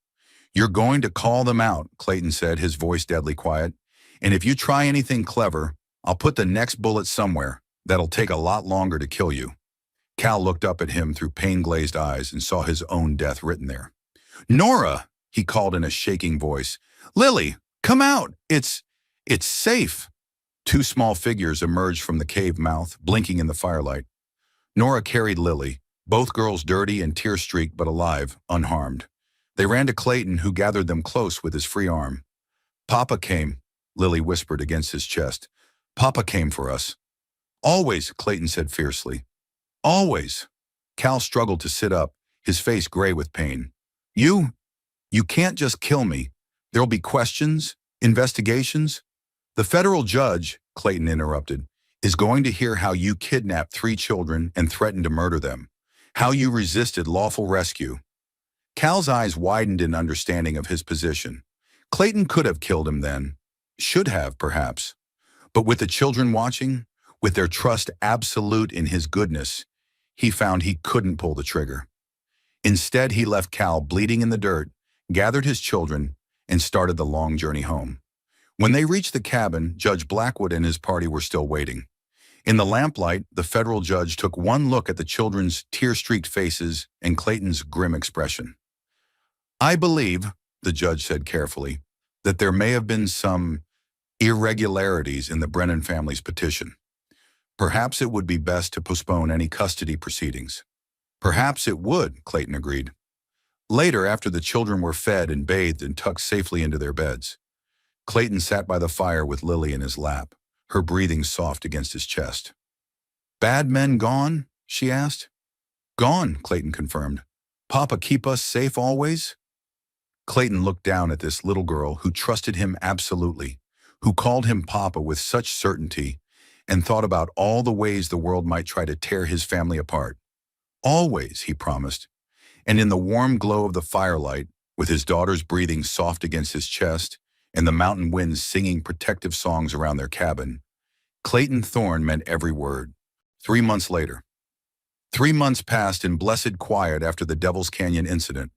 You're going to call them out, Clayton said, his voice deadly quiet. And if you try anything clever, I'll put the next bullet somewhere that'll take a lot longer to kill you. Cal looked up at him through pain-glazed eyes and saw his own death written there. Nora, he called in a shaking voice. Lily, come out. It's safe. Two small figures emerged from the cave mouth, blinking in the firelight. Nora carried Lily, both girls dirty and tear-streaked but alive, unharmed. They ran to Clayton, who gathered them close with his free arm. Papa came, Lily whispered against his chest. Papa came for us. Always, Clayton said fiercely. Always. Cal struggled to sit up, his face gray with pain. You can't just kill me. There'll be questions, investigations. The federal judge, Clayton interrupted, is going to hear how you kidnapped 3 children and threatened to murder them, how you resisted lawful rescue. Cal's eyes widened in understanding of his position. Clayton could have killed him then, should have perhaps. But with the children watching, with their trust absolute in his goodness, he found he couldn't pull the trigger. Instead, he left Cal bleeding in the dirt, gathered his children, and started the long journey home. When they reached the cabin, Judge Blackwood and his party were still waiting. In the lamplight, the federal judge took one look at the children's tear-streaked faces and Clayton's grim expression. I believe, the judge said carefully, that there may have been some irregularities in the Brennan family's petition. Perhaps it would be best to postpone any custody proceedings. Perhaps it would, Clayton agreed. Later, after the children were fed and bathed and tucked safely into their beds, Clayton sat by the fire with Lily in his lap, her breathing soft against his chest. Bad men gone? She asked. Gone, Clayton confirmed. Papa keep us safe always? Clayton looked down at this little girl who trusted him absolutely, who called him Papa with such certainty, and thought about all the ways the world might try to tear his family apart. Always, he promised. And in the warm glow of the firelight, with his daughters breathing soft against his chest and the mountain winds singing protective songs around their cabin, Clayton Thorne meant every word. 3 months later. 3 months passed in blessed quiet after the Devil's Canyon incident.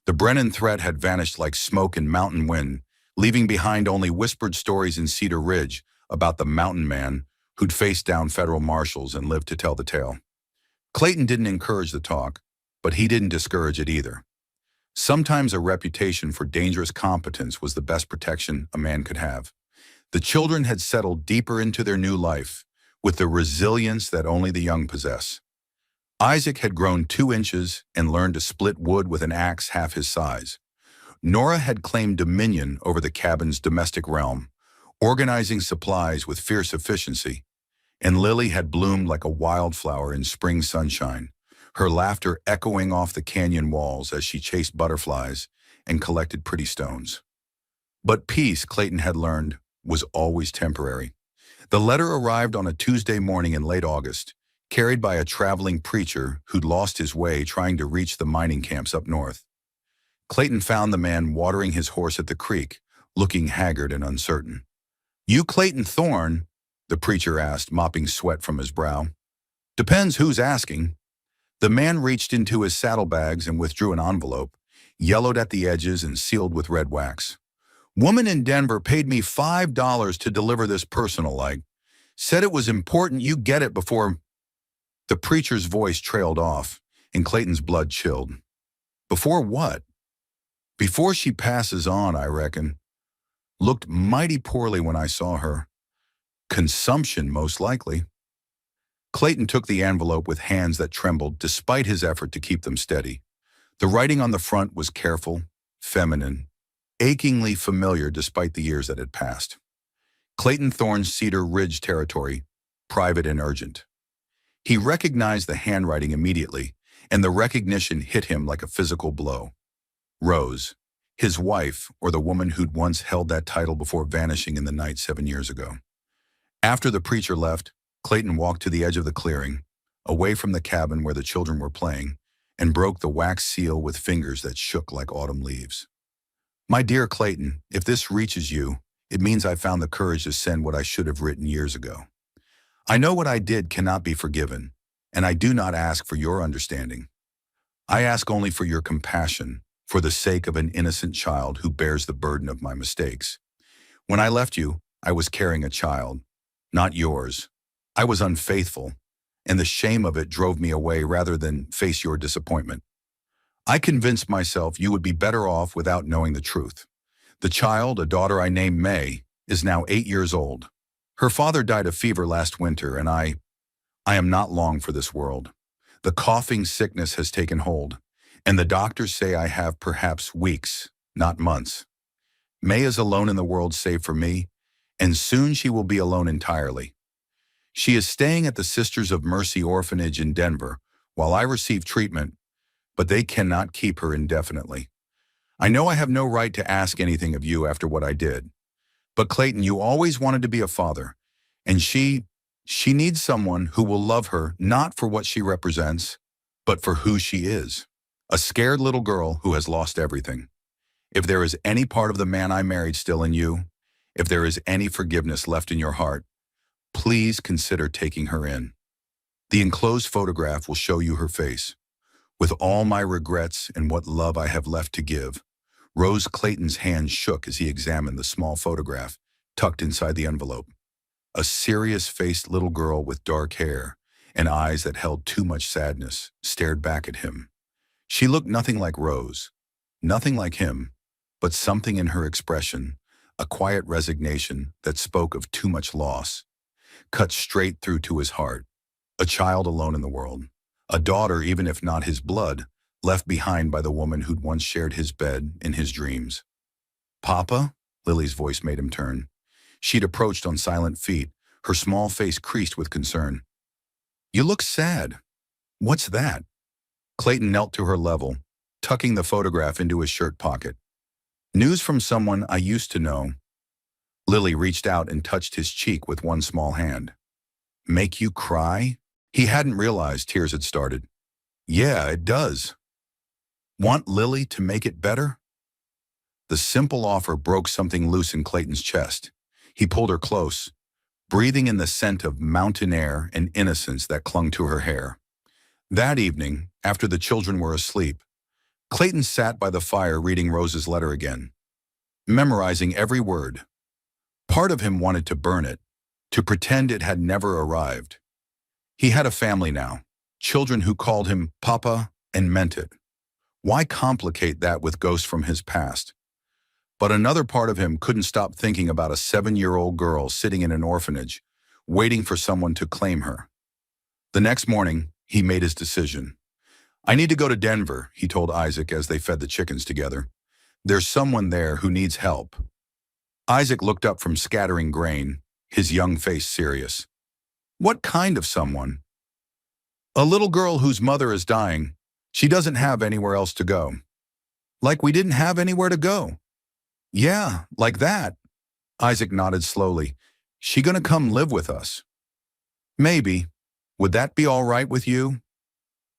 The Brennan threat had vanished like smoke and mountain wind, leaving behind only whispered stories in Cedar Ridge about the mountain man who'd faced down federal marshals and lived to tell the tale. Clayton didn't encourage the talk, but he didn't discourage it either. Sometimes a reputation for dangerous competence was the best protection a man could have. The children had settled deeper into their new life, with the resilience that only the young possess. Isaac had grown 2 inches and learned to split wood with an axe half his size. Nora had claimed dominion over the cabin's domestic realm, organizing supplies with fierce efficiency. And Lily had bloomed like a wildflower in spring sunshine, her laughter echoing off the canyon walls as she chased butterflies and collected pretty stones. But peace, Clayton had learned, was always temporary. The letter arrived on a Tuesday morning in late August, carried by a traveling preacher who'd lost his way trying to reach the mining camps up north. Clayton found the man watering his horse at the creek, looking haggard and uncertain. "You Clayton Thorne?" the preacher asked, mopping sweat from his brow. "Depends who's asking." The man reached into his saddlebags and withdrew an envelope, yellowed at the edges and sealed with red wax. "Woman in Denver paid me $5 to deliver this personal-like. Said it was important you get it before—" The preacher's voice trailed off, and Clayton's blood chilled. "Before what?" "Before she passes on, I reckon. Looked mighty poorly when I saw her. Consumption, most likely." Clayton took the envelope with hands that trembled despite his effort to keep them steady. The writing on the front was careful, feminine, achingly familiar despite the years that had passed. Clayton Thorne's Cedar Ridge territory, private and urgent. He recognized the handwriting immediately, and the recognition hit him like a physical blow. Rose, his wife, or the woman who'd once held that title before vanishing in the night 7 years ago. After the preacher left, Clayton walked to the edge of the clearing, away from the cabin where the children were playing, and broke the wax seal with fingers that shook like autumn leaves. "My dear Clayton, if this reaches you, it means I found the courage to send what I should have written years ago. I know what I did cannot be forgiven, and I do not ask for your understanding. I ask only for your compassion, for the sake of an innocent child who bears the burden of my mistakes. When I left you, I was carrying a child, not yours. I was unfaithful, and the shame of it drove me away rather than face your disappointment. I convinced myself you would be better off without knowing the truth. The child, a daughter I named May, is now 8 years old. Her father died of fever last winter, and I am not long for this world. The coughing sickness has taken hold, and the doctors say I have perhaps weeks, not months. May is alone in the world save for me, and soon she will be alone entirely. She is staying at the Sisters of Mercy orphanage in Denver while I receive treatment, but they cannot keep her indefinitely. I know I have no right to ask anything of you after what I did. But Clayton, you always wanted to be a father, and she needs someone who will love her not for what she represents, but for who she is. A scared little girl who has lost everything. If there is any part of the man I married still in you, if there is any forgiveness left in your heart, please consider taking her in. The enclosed photograph will show you her face. With all my regrets and what love I have left to give." Rose Clayton's hand shook as he examined the small photograph tucked inside the envelope. A serious-faced little girl with dark hair and eyes that held too much sadness stared back at him. She looked nothing like Rose, nothing like him, but something in her expression, a quiet resignation that spoke of too much loss, cut straight through to his heart. A child alone in the world, a daughter, even if not his blood, left behind by the woman who'd once shared his bed in his dreams. "Papa?" Lily's voice made him turn. She'd approached on silent feet, her small face creased with concern. "You look sad. What's that?" Clayton knelt to her level, tucking the photograph into his shirt pocket. "News from someone I used to know." Lily reached out and touched his cheek with one small hand. "Make you cry?" He hadn't realized tears had started. "Yeah, it does." Want Lily to make it better? The simple offer broke something loose in Clayton's chest. He pulled her close, breathing in the scent of mountain air and innocence that clung to her hair. That evening, after the children were asleep, Clayton sat by the fire reading Rose's letter again, memorizing every word. Part of him wanted to burn it, to pretend it had never arrived. He had a family now, children who called him Papa and meant it. Why complicate that with ghosts from his past? But another part of him couldn't stop thinking about a 7-year-old girl sitting in an orphanage, waiting for someone to claim her. The next morning, he made his decision. I need to go to Denver, he told Isaac as they fed the chickens together. There's someone there who needs help. Isaac looked up from scattering grain, his young face serious. What kind of someone? A little girl whose mother is dying. She doesn't have anywhere else to go. Like we didn't have anywhere to go. Yeah, like that. Isaac nodded slowly. She gonna come live with us? Maybe. Would that be all right with you?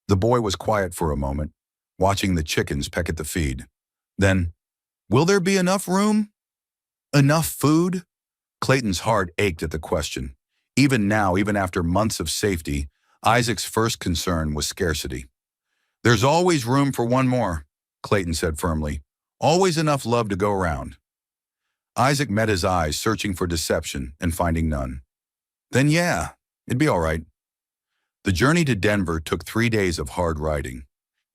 The boy was quiet for a moment, watching the chickens peck at the feed. Then, will there be enough room? Enough food? Clayton's heart ached at the question. Even now, even after months of safety, Isaac's first concern was scarcity. There's always room for one more, Clayton said firmly. Always enough love to go around. Isaac met his eyes, searching for deception and finding none. Then yeah, it'd be all right. The journey to Denver took 3 days of hard riding.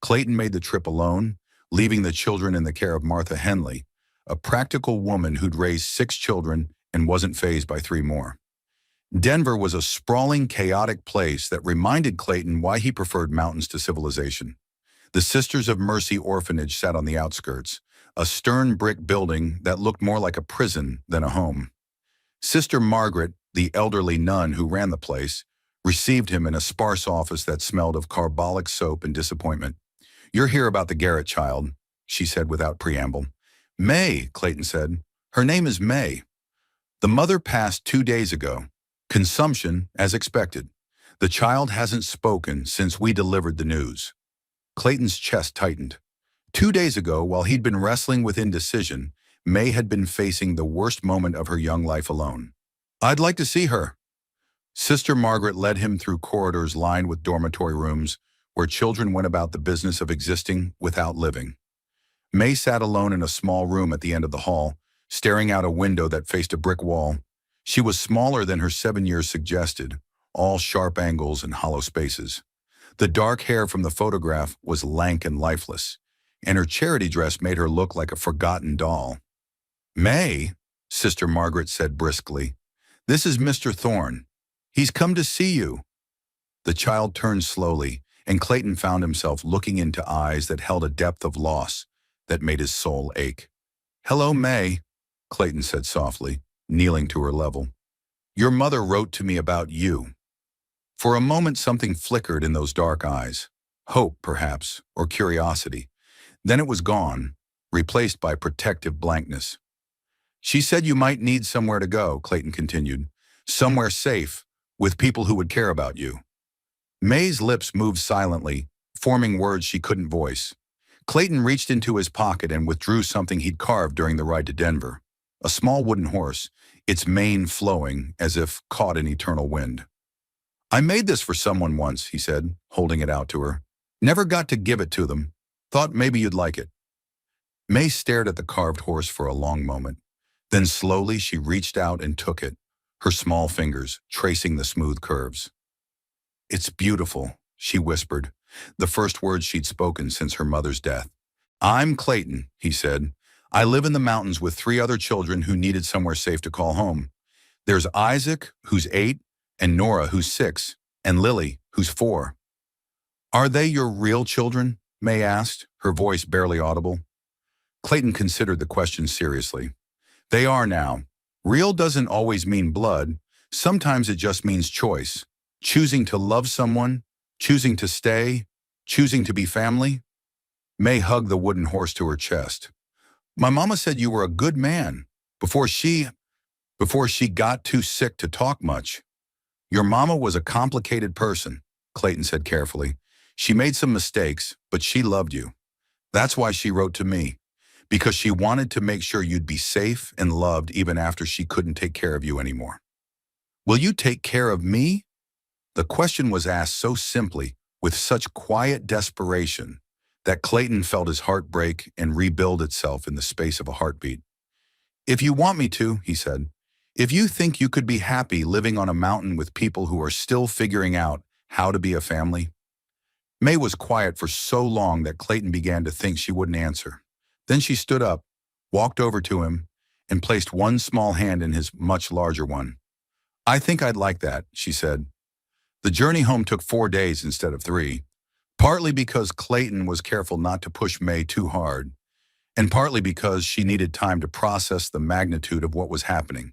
Clayton made the trip alone, leaving the children in the care of Martha Henley, a practical woman who'd raised 6 children and wasn't fazed by 3 more. Denver was a sprawling, chaotic place that reminded Clayton why he preferred mountains to civilization. The Sisters of Mercy orphanage sat on the outskirts, a stern brick building that looked more like a prison than a home. Sister Margaret, the elderly nun who ran the place, received him in a sparse office that smelled of carbolic soap and disappointment. You're here about the Garrett child, she said without preamble. May, Clayton said. Her name is May. The mother passed 2 days ago. Consumption, as expected. The child hasn't spoken since we delivered the news. Clayton's chest tightened. 2 days ago, while he'd been wrestling with indecision, May had been facing the worst moment of her young life alone. I'd like to see her. Sister Margaret led him through corridors lined with dormitory rooms where children went about the business of existing without living. May sat alone in a small room at the end of the hall, staring out a window that faced a brick wall. She was smaller than her 7 years suggested, all sharp angles and hollow spaces. The dark hair from the photograph was lank and lifeless, and her charity dress made her look like a forgotten doll. May, Sister Margaret said briskly, this is Mr. Thorne. He's come to see you. The child turned slowly, and Clayton found himself looking into eyes that held a depth of loss that made his soul ache. Hello, May, Clayton said softly, kneeling to her level. Your mother wrote to me about you. For a moment, something flickered in those dark eyes. Hope, perhaps, or curiosity. Then it was gone, replaced by protective blankness. She said you might need somewhere to go, Clayton continued. Somewhere safe, with people who would care about you. May's lips moved silently, forming words she couldn't voice. Clayton reached into his pocket and withdrew something he'd carved during the ride to Denver. A small wooden horse, its mane flowing as if caught in eternal wind. I made this for someone once, he said, holding it out to her. Never got to give it to them. Thought maybe you'd like it. May stared at the carved horse for a long moment. Then slowly she reached out and took it, her small fingers tracing the smooth curves. It's beautiful, she whispered, the first words she'd spoken since her mother's death. I'm Clayton, he said. I live in the mountains with 3 other children who needed somewhere safe to call home. There's Isaac, who's 8, and Nora, who's 6, and Lily, who's 4. Are they your real children? May asked, her voice barely audible. Clayton considered the question seriously. They are now. Real doesn't always mean blood. Sometimes it just means choice. Choosing to love someone, choosing to stay, choosing to be family. May hugged the wooden horse to her chest. My mama said you were a good man before she got too sick to talk much. Your mama was a complicated person, Clayton said carefully. She made some mistakes, but she loved you. That's why she wrote to me, because she wanted to make sure you'd be safe and loved even after she couldn't take care of you anymore. Will you take care of me? The question was asked so simply, with such quiet desperation, that Clayton felt his heart break and rebuild itself in the space of a heartbeat. If you want me to, he said. If you think you could be happy living on a mountain with people who are still figuring out how to be a family. May was quiet for so long that Clayton began to think she wouldn't answer. Then she stood up, walked over to him, and placed one small hand in his much larger one. I think I'd like that, she said. The journey home took 4 days instead of 3, partly because Clayton was careful not to push May too hard, and partly because she needed time to process the magnitude of what was happening.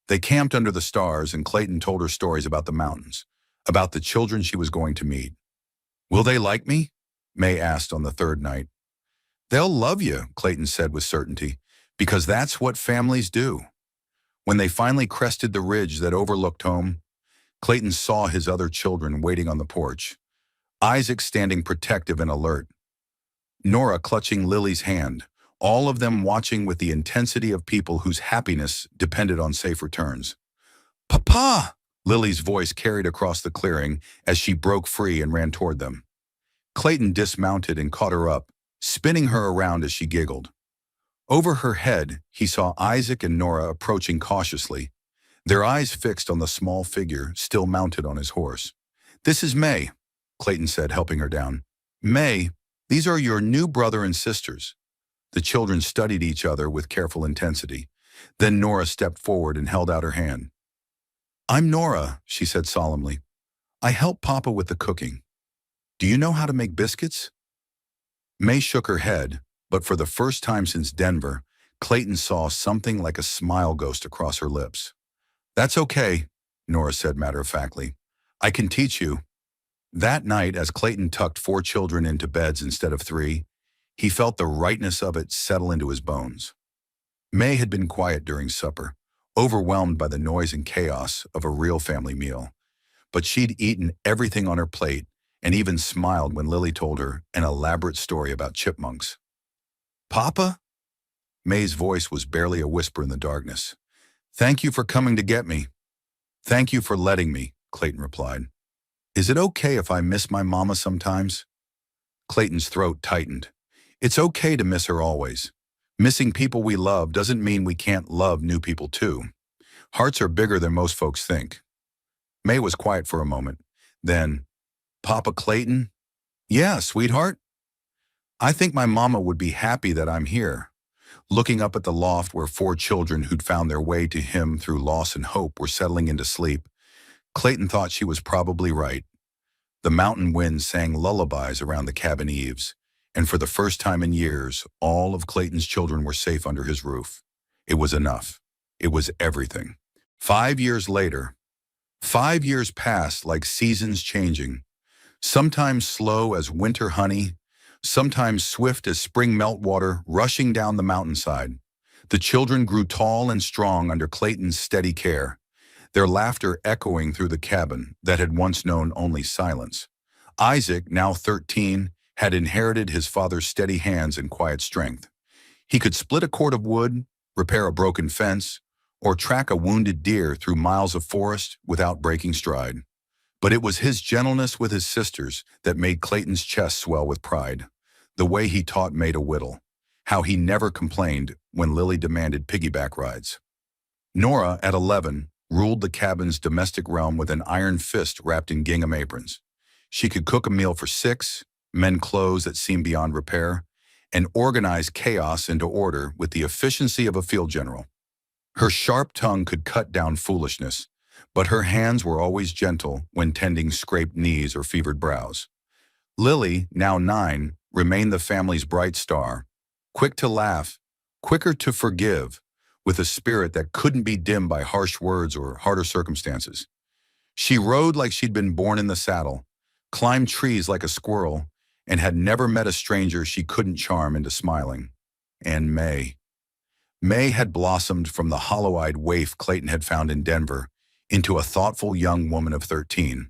They camped under the stars, and Clayton told her stories about the mountains, about the children she was going to meet. Will they like me? May asked on the 3rd night. They'll love you, Clayton said with certainty, because that's what families do. When they finally crested the ridge that overlooked home, Clayton saw his other children waiting on the porch, Isaac standing protective and alert, Nora clutching Lily's hand, all of them watching with the intensity of people whose happiness depended on safe returns. Papa! Lily's voice carried across the clearing as she broke free and ran toward them. Clayton dismounted and caught her up, spinning her around as she giggled. Over her head, he saw Isaac and Nora approaching cautiously, their eyes fixed on the small figure still mounted on his horse. This is May, Clayton said, helping her down. May, these are your new brother and sisters. The children studied each other with careful intensity. Then Nora stepped forward and held out her hand. I'm Nora, she said solemnly. I help Papa with the cooking. Do you know how to make biscuits? May shook her head, but for the first time since Denver, Clayton saw something like a smile ghost across her lips. That's okay, Nora said matter-of-factly. I can teach you. That night, as Clayton tucked 4 children into beds instead of 3, he felt the rightness of it settle into his bones. May had been quiet during supper, overwhelmed by the noise and chaos of a real family meal. But she'd eaten everything on her plate and even smiled when Lily told her an elaborate story about chipmunks. Papa? May's voice was barely a whisper in the darkness. Thank you for coming to get me. Thank you for letting me, Clayton replied. Is it okay if I miss my mama sometimes? Clayton's throat tightened. It's okay to miss her always. Missing people we love doesn't mean we can't love new people too. Hearts are bigger than most folks think. May was quiet for a moment. Then, Papa Clayton? Yeah, sweetheart? I think my mama would be happy that I'm here. Looking up at the loft where 4 children who'd found their way to him through loss and hope were settling into sleep, Clayton thought she was probably right. The mountain wind sang lullabies around the cabin eaves, and for the first time in years, all of Clayton's children were safe under his roof. It was enough. It was everything. 5 years later, 5 years passed like seasons changing, sometimes slow as winter honey, sometimes swift as spring meltwater rushing down the mountainside. The children grew tall and strong under Clayton's steady care, their laughter echoing through the cabin that had once known only silence. Isaac, now 13, had inherited his father's steady hands and quiet strength. He could split a cord of wood, repair a broken fence, or track a wounded deer through miles of forest without breaking stride. But it was his gentleness with his sisters that made Clayton's chest swell with pride. The way he taught May to whittle, how he never complained when Lily demanded piggyback rides. Nora, at 11, ruled the cabin's domestic realm with an iron fist wrapped in gingham aprons. She could cook a meal for 6, mend clothes that seemed beyond repair, and organize chaos into order with the efficiency of a field general. Her sharp tongue could cut down foolishness, but her hands were always gentle when tending scraped knees or fevered brows. Lily, now 9, remained the family's bright star, quick to laugh, quicker to forgive, with a spirit that couldn't be dimmed by harsh words or harder circumstances. She rode like she'd been born in the saddle, climbed trees like a squirrel, and had never met a stranger she couldn't charm into smiling. And May. May had blossomed from the hollow-eyed waif Clayton had found in Denver into a thoughtful young woman of 13.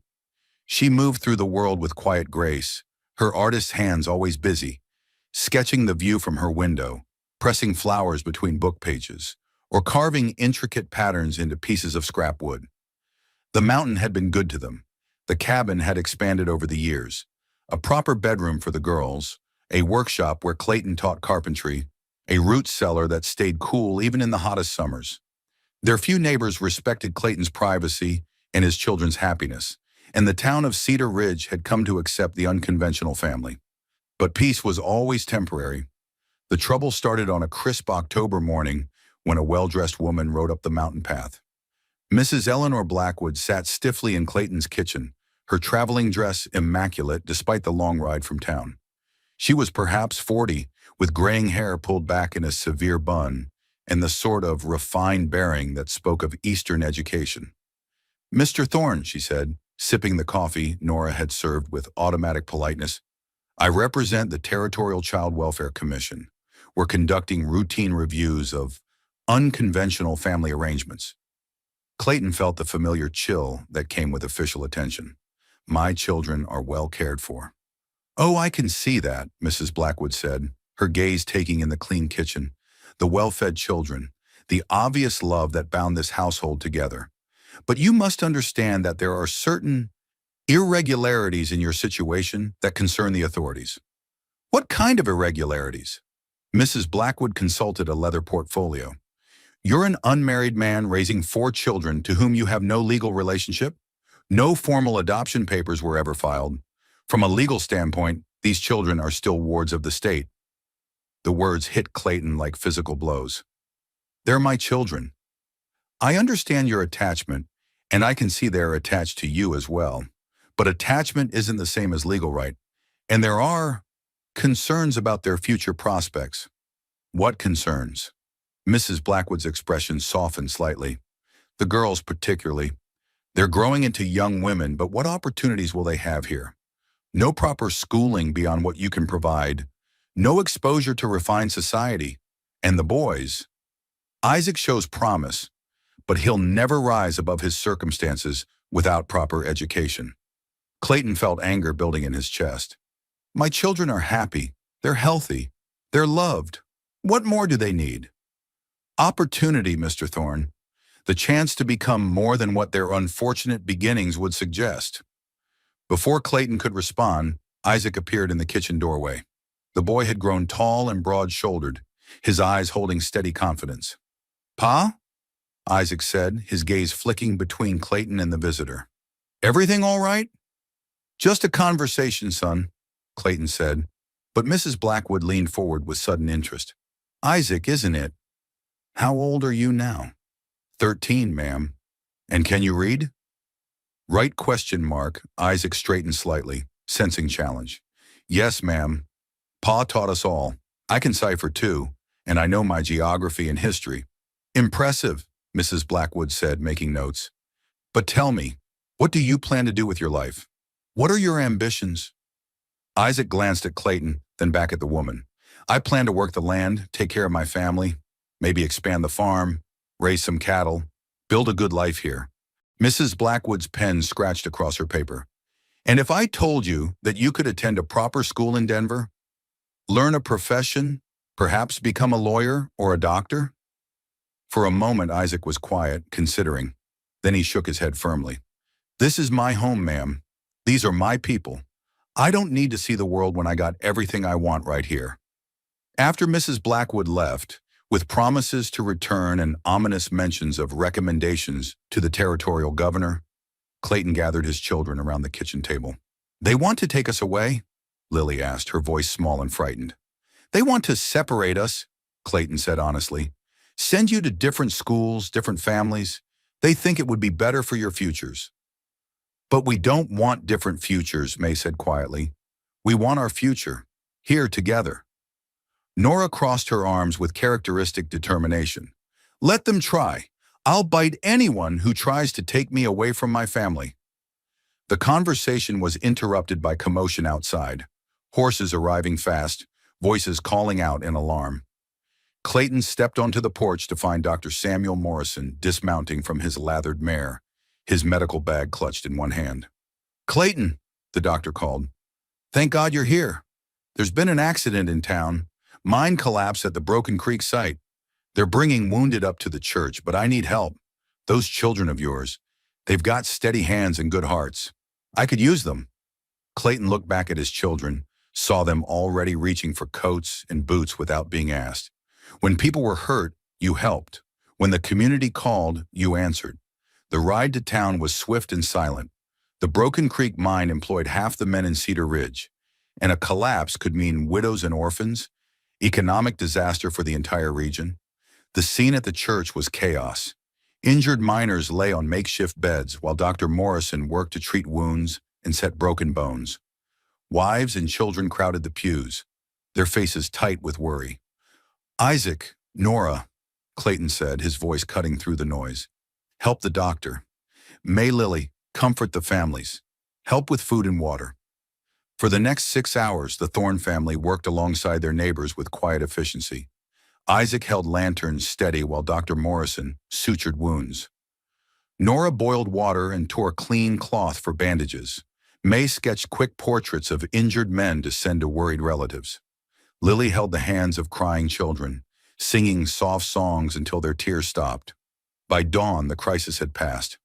She moved through the world with quiet grace, her artist's hands always busy, sketching the view from her window, pressing flowers between book pages, or carving intricate patterns into pieces of scrap wood. The mountain had been good to them. The cabin had expanded over the years. A proper bedroom for the girls, a workshop where Clayton taught carpentry, a root cellar that stayed cool even in the hottest summers. Their few neighbors respected Clayton's privacy and his children's happiness, and the town of Cedar Ridge had come to accept the unconventional family. But peace was always temporary. The trouble started on a crisp October morning when a well-dressed woman rode up the mountain path. Mrs. Eleanor Blackwood sat stiffly in Clayton's kitchen, her traveling dress immaculate despite the long ride from town. She was perhaps 40, with graying hair pulled back in a severe bun, and the sort of refined bearing that spoke of Eastern education. "Mr. Thorne," she said, sipping the coffee Nora had served with automatic politeness, "I represent the Territorial Child Welfare Commission. We're conducting routine reviews of unconventional family arrangements." Clayton felt the familiar chill that came with official attention. "My children are well cared for." "Oh, I can see that," Mrs. Blackwood said, her gaze taking in the clean kitchen, the well-fed children, the obvious love that bound this household together. "But you must understand that there are certain irregularities in your situation that concern the authorities." "What kind of irregularities?" Mrs. Blackwood consulted a leather portfolio. "You're an unmarried man raising 4 children to whom you have no legal relationship. No formal adoption papers were ever filed. From a legal standpoint, these children are still wards of the state." The words hit Clayton like physical blows. "They're my children. I understand your attachment, and I can see they're attached to you as well. But attachment isn't the same as legal right, and there are concerns about their future prospects." "What concerns?" Mrs. Blackwood's expression softened slightly. "The girls particularly. They're growing into young women, but what opportunities will they have here? No proper schooling beyond what you can provide. No exposure to refined society. And the boys. Isaac shows promise, but he'll never rise above his circumstances without proper education." Clayton felt anger building in his chest. "My children are happy. They're healthy. They're loved. What more do they need?" "Opportunity, Mr. Thorne. The chance to become more than what their unfortunate beginnings would suggest." Before Clayton could respond, Isaac appeared in the kitchen doorway. The boy had grown tall and broad-shouldered, his eyes holding steady confidence. "Pa?" Isaac said, his gaze flicking between Clayton and the visitor. "Everything all right?" "Just a conversation, son," Clayton said, but Mrs. Blackwood leaned forward with sudden interest. "Isaac, isn't it? How old are you now?" 13, ma'am. "And can you read?" "Right question mark." Isaac straightened slightly, sensing challenge. "Yes, ma'am. Pa taught us all. I can cipher too, and I know my geography and history." "Impressive," Mrs. Blackwood said, making notes. "But tell me, what do you plan to do with your life? What are your ambitions?" Isaac glanced at Clayton, then back at the woman. "I plan to work the land, take care of my family, maybe expand the farm, raise some cattle, build a good life here." Mrs. Blackwood's pen scratched across her paper. "And if I told you that you could attend a proper school in Denver, learn a profession, perhaps become a lawyer or a doctor?" For a moment, Isaac was quiet, considering. Then he shook his head firmly. "This is my home, ma'am. These are my people. I don't need to see the world when I got everything I want right here." After Mrs. Blackwood left, with promises to return and ominous mentions of recommendations to the territorial governor, Clayton gathered his children around the kitchen table. "They want to take us away?" Lily asked, her voice small and frightened. "They want to separate us," Clayton said honestly. "Send you to different schools, different families. They think it would be better for your futures." "But we don't want different futures," May said quietly. "We want our future, here together." Nora crossed her arms with characteristic determination. "Let them try. I'll bite anyone who tries to take me away from my family." The conversation was interrupted by commotion outside, horses arriving fast, voices calling out in alarm. Clayton stepped onto the porch to find Dr. Samuel Morrison dismounting from his lathered mare, his medical bag clutched in one hand. "Clayton," the doctor called. "Thank God you're here. There's been an accident in town. Mine collapsed at the Broken Creek site. They're bringing wounded up to the church, but I need help. Those children of yours, they've got steady hands and good hearts. I could use them." Clayton looked back at his children, saw them already reaching for coats and boots without being asked. When people were hurt, you helped. When the community called, you answered. The ride to town was swift and silent. The Broken Creek mine employed half the men in Cedar Ridge, and a collapse could mean widows and orphans, economic disaster for the entire region. The scene at the church was chaos. Injured miners lay on makeshift beds while Dr. Morrison worked to treat wounds and set broken bones. Wives and children crowded the pews, their faces tight with worry. "Isaac, Nora," Clayton said, his voice cutting through the noise. "Help the doctor. May, Lily, comfort the families. Help with food and water." For the next 6 hours, the Thorne family worked alongside their neighbors with quiet efficiency. Isaac held lanterns steady while Dr. Morrison sutured wounds. Nora boiled water and tore clean cloth for bandages. May sketched quick portraits of injured men to send to worried relatives. Lily held the hands of crying children, singing soft songs until their tears stopped. By dawn, the crisis had passed.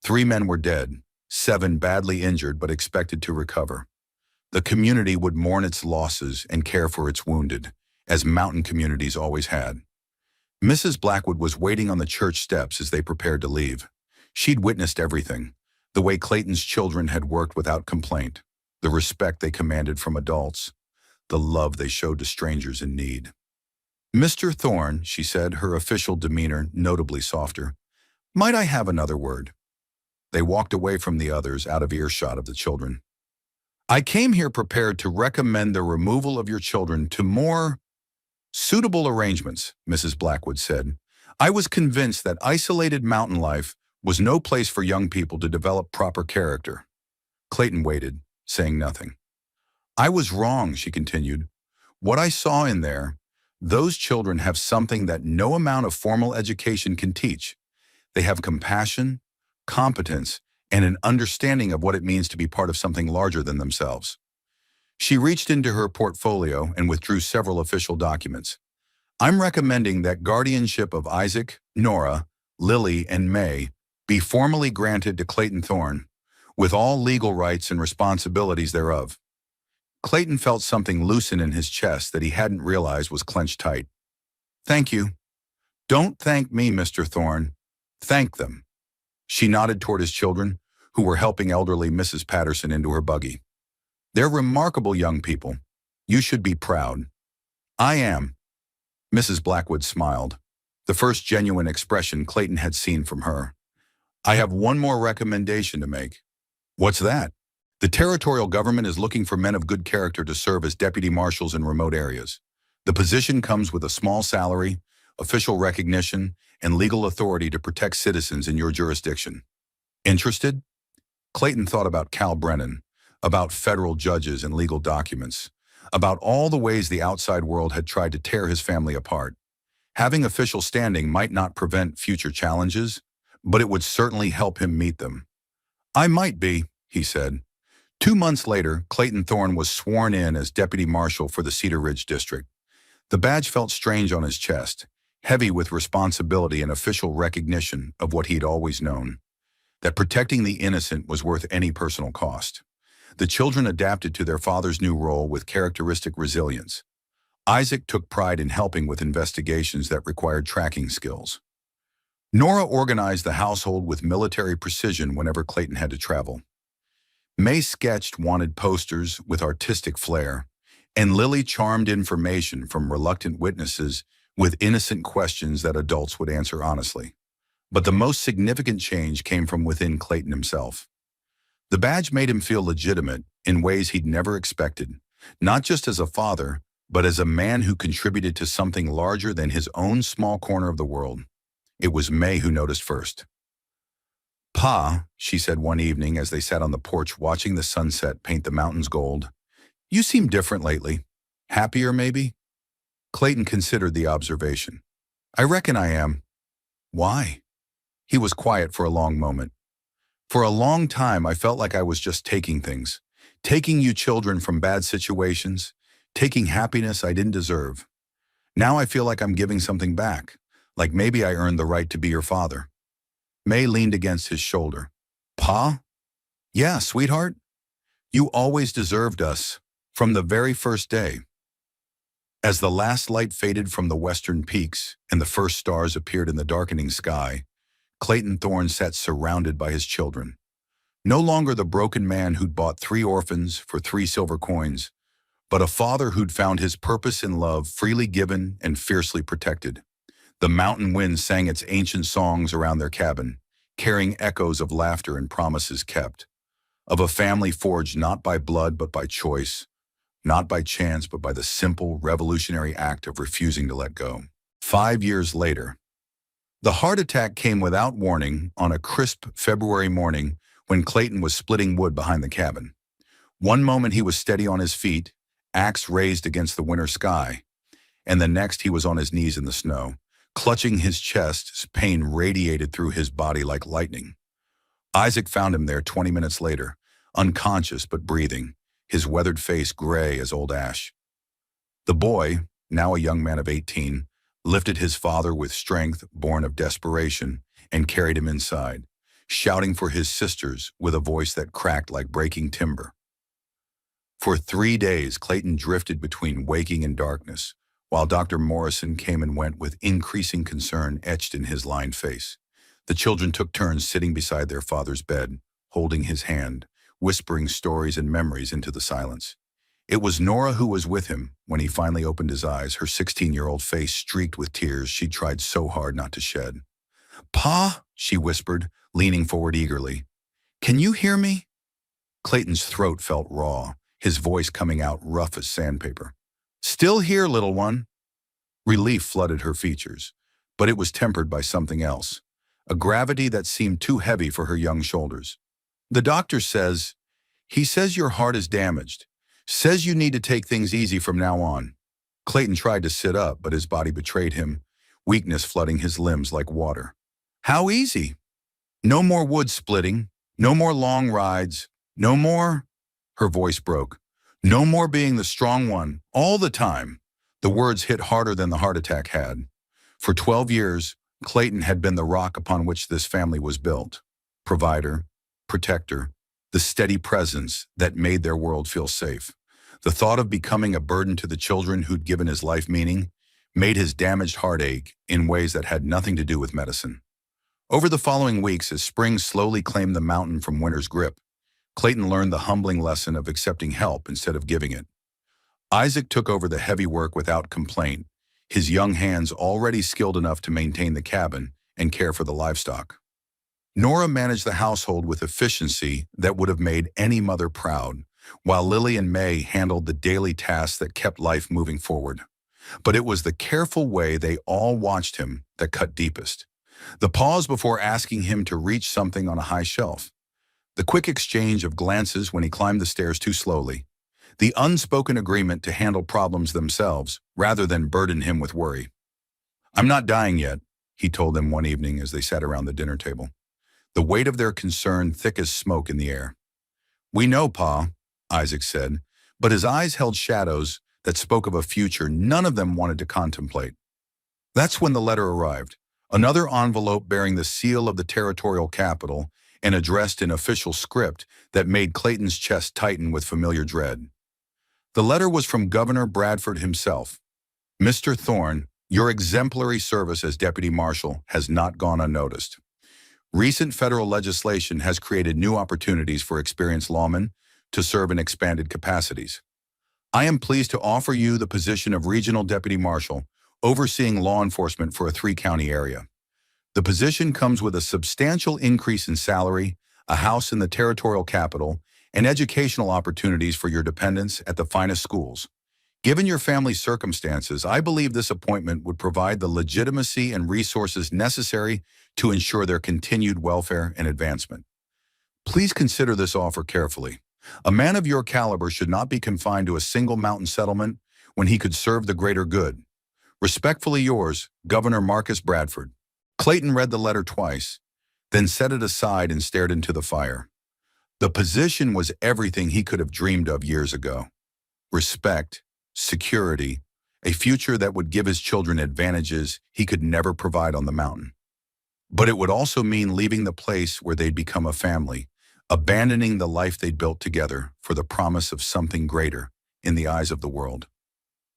3 men were dead, 7 badly injured but expected to recover. The community would mourn its losses and care for its wounded, as mountain communities always had. Mrs. Blackwood was waiting on the church steps as they prepared to leave. She'd witnessed everything, the way Clayton's children had worked without complaint, the respect they commanded from adults, the love they showed to strangers in need. "Mr. Thorne," she said, her official demeanor notably softer, "might I have another word?" They walked away from the others, out of earshot of the children. "I came here prepared to recommend the removal of your children to more suitable arrangements," Mrs. Blackwood said. "I was convinced that isolated mountain life was no place for young people to develop proper character." Clayton waited, saying nothing. "I was wrong," she continued. "What I saw in there, those children have something that no amount of formal education can teach. They have compassion, competence, and an understanding of what it means to be part of something larger than themselves." She reached into her portfolio and withdrew several official documents. "I'm recommending that guardianship of Isaac, Nora, Lily, and May be formally granted to Clayton Thorne, with all legal rights and responsibilities thereof." Clayton felt something loosen in his chest that he hadn't realized was clenched tight. "Thank you. Don't thank me, Mr. Thorne. Thank them." She nodded toward his children, who were helping elderly Mrs. Patterson into her buggy. "They're remarkable young people. You should be proud." "I am." Mrs. Blackwood smiled, the first genuine expression Clayton had seen from her. "I have one more recommendation to make." "What's that?" "The territorial government is looking for men of good character to serve as deputy marshals in remote areas. The position comes with a small salary, official recognition, and legal authority to protect citizens in your jurisdiction. Interested?" Clayton thought about Cal Brennan, about federal judges and legal documents, about all the ways the outside world had tried to tear his family apart. Having official standing might not prevent future challenges, but it would certainly help him meet them. "I might be," he said. 2 months later, Clayton Thorne was sworn in as deputy marshal for the Cedar Ridge district. The badge felt strange on his chest, heavy with responsibility and official recognition of what he'd always known, that protecting the innocent was worth any personal cost. The children adapted to their father's new role with characteristic resilience. Isaac took pride in helping with investigations that required tracking skills. Nora organized the household with military precision whenever Clayton had to travel. May sketched wanted posters with artistic flair, and Lily charmed information from reluctant witnesses with innocent questions that adults would answer honestly. But the most significant change came from within Clayton himself. The badge made him feel legitimate in ways he'd never expected, not just as a father, but as a man who contributed to something larger than his own small corner of the world. It was May who noticed first. "Pa," she said one evening as they sat on the porch watching the sunset paint the mountains gold, "you seem different lately. Happier, maybe?" Clayton considered the observation. "I reckon I am." "Why?" He was quiet for a long moment. "For a long time, I felt like I was just taking things. Taking you children from bad situations, taking happiness I didn't deserve. Now I feel like I'm giving something back, like maybe I earned the right to be your father." May leaned against his shoulder. "Pa? Yeah, sweetheart. You always deserved us, from the very first day." As the last light faded from the western peaks and the first stars appeared in the darkening sky, Clayton Thorne sat surrounded by his children. No longer the broken man who'd bought 3 orphans for 3 silver coins, but a father who'd found his purpose in love, freely given and fiercely protected. The mountain wind sang its ancient songs around their cabin, carrying echoes of laughter and promises kept, of a family forged not by blood but by choice, not by chance but by the simple, revolutionary act of refusing to let go. 5 years later, the heart attack came without warning on a crisp February morning when Clayton was splitting wood behind the cabin. One moment he was steady on his feet, axe raised against the winter sky, and the next he was on his knees in the snow. Clutching his chest, pain radiated through his body like lightning. Isaac found him there 20 minutes later, unconscious but breathing, his weathered face gray as old ash. The boy, now a young man of 18, lifted his father with strength born of desperation and carried him inside, shouting for his sisters with a voice that cracked like breaking timber. For 3 days, Clayton drifted between waking and darkness, while Dr. Morrison came and went with increasing concern etched in his lined face. The children took turns sitting beside their father's bed, holding his hand, whispering stories and memories into the silence. It was Nora who was with him when he finally opened his eyes, her 16-year-old face streaked with tears she tried so hard not to shed. "Pa," she whispered, leaning forward eagerly. "Can you hear me?" Clayton's throat felt raw, his voice coming out rough as sandpaper. "Still here, little one." Relief flooded her features, but it was tempered by something else, a gravity that seemed too heavy for her young shoulders. "The doctor says, he says your heart is damaged, says you need to take things easy from now on." Clayton tried to sit up, but his body betrayed him, weakness flooding his limbs like water. "How easy? No more wood splitting, no more long rides, no more—" Her voice broke. "No more being the strong one, all the time." The words hit harder than the heart attack had. For 12 years, Clayton had been the rock upon which this family was built. Provider, protector, the steady presence that made their world feel safe. The thought of becoming a burden to the children who'd given his life meaning made his damaged heart ache in ways that had nothing to do with medicine. Over the following weeks, as spring slowly claimed the mountain from winter's grip, Clayton learned the humbling lesson of accepting help instead of giving it. Isaac took over the heavy work without complaint, his young hands already skilled enough to maintain the cabin and care for the livestock. Nora managed the household with efficiency that would have made any mother proud, while Lily and May handled the daily tasks that kept life moving forward. But it was the careful way they all watched him that cut deepest. The pause before asking him to reach something on a high shelf. The quick exchange of glances when he climbed the stairs too slowly. The unspoken agreement to handle problems themselves rather than burden him with worry. "I'm not dying yet," he told them one evening as they sat around the dinner table, the weight of their concern thick as smoke in the air. "We know, Pa," Isaac said, but his eyes held shadows that spoke of a future none of them wanted to contemplate. That's when the letter arrived, another envelope bearing the seal of the territorial capital and addressed in official script that made Clayton's chest tighten with familiar dread. The letter was from Governor Bradford himself. "Mr. Thorne, your exemplary service as Deputy Marshal has not gone unnoticed. Recent federal legislation has created new opportunities for experienced lawmen to serve in expanded capacities. I am pleased to offer you the position of Regional Deputy Marshal, overseeing law enforcement for a 3-county area. The position comes with a substantial increase in salary, a house in the territorial capital, and educational opportunities for your dependents at the finest schools. Given your family's circumstances, I believe this appointment would provide the legitimacy and resources necessary to ensure their continued welfare and advancement. Please consider this offer carefully. A man of your caliber should not be confined to a single mountain settlement when he could serve the greater good. Respectfully yours, Governor Marcus Bradford." Clayton read the letter twice, then set it aside and stared into the fire. The position was everything he could have dreamed of years ago. Respect, security, a future that would give his children advantages he could never provide on the mountain. But it would also mean leaving the place where they'd become a family, abandoning the life they'd built together for the promise of something greater in the eyes of the world.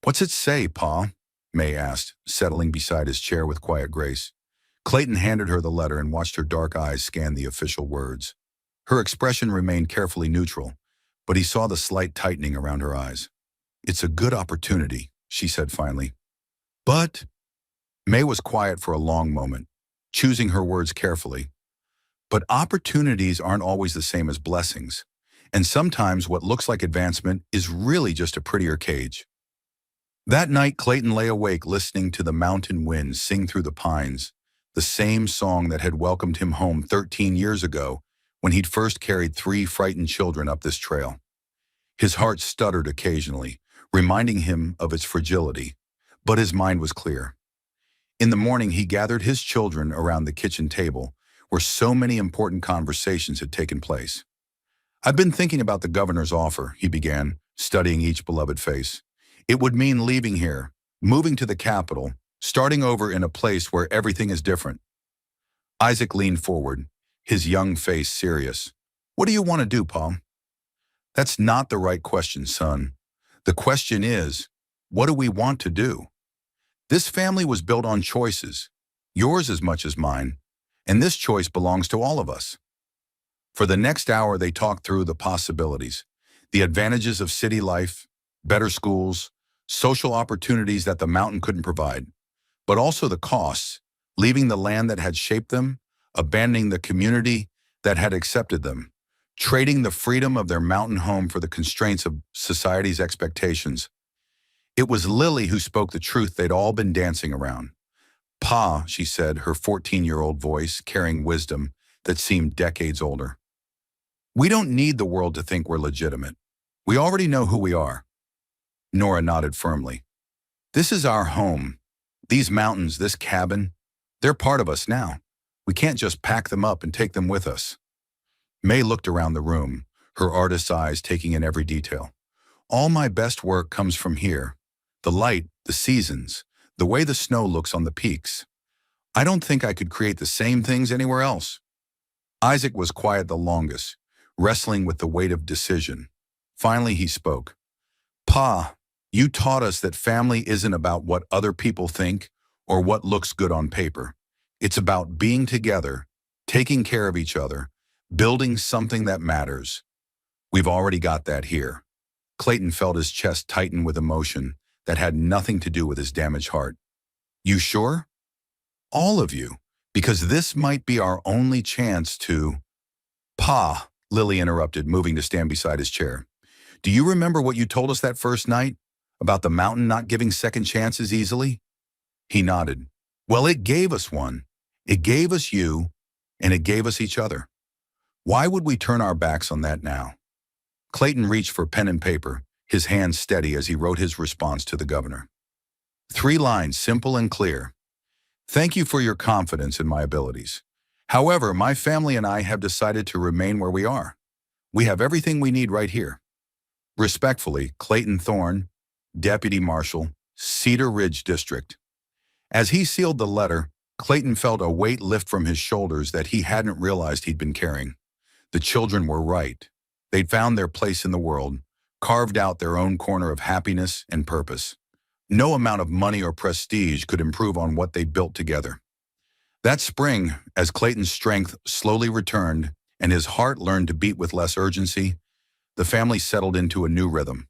"What's it say, Pa?" May asked, settling beside his chair with quiet grace. Clayton handed her the letter and watched her dark eyes scan the official words. Her expression remained carefully neutral, but he saw the slight tightening around her eyes. "It's a good opportunity," she said finally. "But—" May was quiet for a long moment, choosing her words carefully. "But opportunities aren't always the same as blessings, and sometimes what looks like advancement is really just a prettier cage." That night, Clayton lay awake listening to the mountain winds sing through the pines, the same song that had welcomed him home 13 years ago when he'd first carried 3 frightened children up this trail. His heart stuttered occasionally, reminding him of its fragility, but his mind was clear. In the morning, he gathered his children around the kitchen table, where so many important conversations had taken place. "I've been thinking about the governor's offer," he began, studying each beloved face. "It would mean leaving here, moving to the capital, starting over in a place where everything is different." Isaac leaned forward, his young face serious. "What do you want to do, Pa?" "That's not the right question, son. The question is, what do we want to do? This family was built on choices, yours as much as mine, and this choice belongs to all of us." For the next hour, they talked through the possibilities, the advantages of city life, better schools, social opportunities that the mountain couldn't provide, but also the costs, leaving the land that had shaped them, abandoning the community that had accepted them, trading the freedom of their mountain home for the constraints of society's expectations. It was Lily who spoke the truth they'd all been dancing around. "Pa," she said, her 14-year-old voice carrying wisdom that seemed decades older. "We don't need the world to think we're legitimate. We already know who we are." Nora nodded firmly. "This is our home. These mountains, this cabin, they're part of us now. We can't just pack them up and take them with us." May looked around the room, her artist's eyes taking in every detail. "All my best work comes from here. The light, the seasons, the way the snow looks on the peaks. I don't think I could create the same things anywhere else." Isaac was quiet the longest, wrestling with the weight of decision. Finally, he spoke. "Pa, you taught us that family isn't about what other people think or what looks good on paper. It's about being together, taking care of each other, building something that matters. We've already got that here." Clayton felt his chest tighten with emotion that had nothing to do with his damaged heart. "You sure?" "All of you, because this might be our only chance to—" "Pa," Lily interrupted, moving to stand beside his chair. "Do you remember what you told us that first night, about the mountain not giving second chances easily?" He nodded. "Well, it gave us one. It gave us you, and it gave us each other. Why would we turn our backs on that now?" Clayton reached for pen and paper, his hands steady as he wrote his response to the governor. 3 lines, simple and clear. "Thank you for your confidence in my abilities. However, my family and I have decided to remain where we are. We have everything we need right here. Respectfully, Clayton Thorne, Deputy Marshal, Cedar Ridge District." As he sealed the letter, Clayton felt a weight lift from his shoulders that he hadn't realized he'd been carrying. The children were right. They'd found their place in the world, carved out their own corner of happiness and purpose. No amount of money or prestige could improve on what they'd built together. That spring, as Clayton's strength slowly returned and his heart learned to beat with less urgency, the family settled into a new rhythm.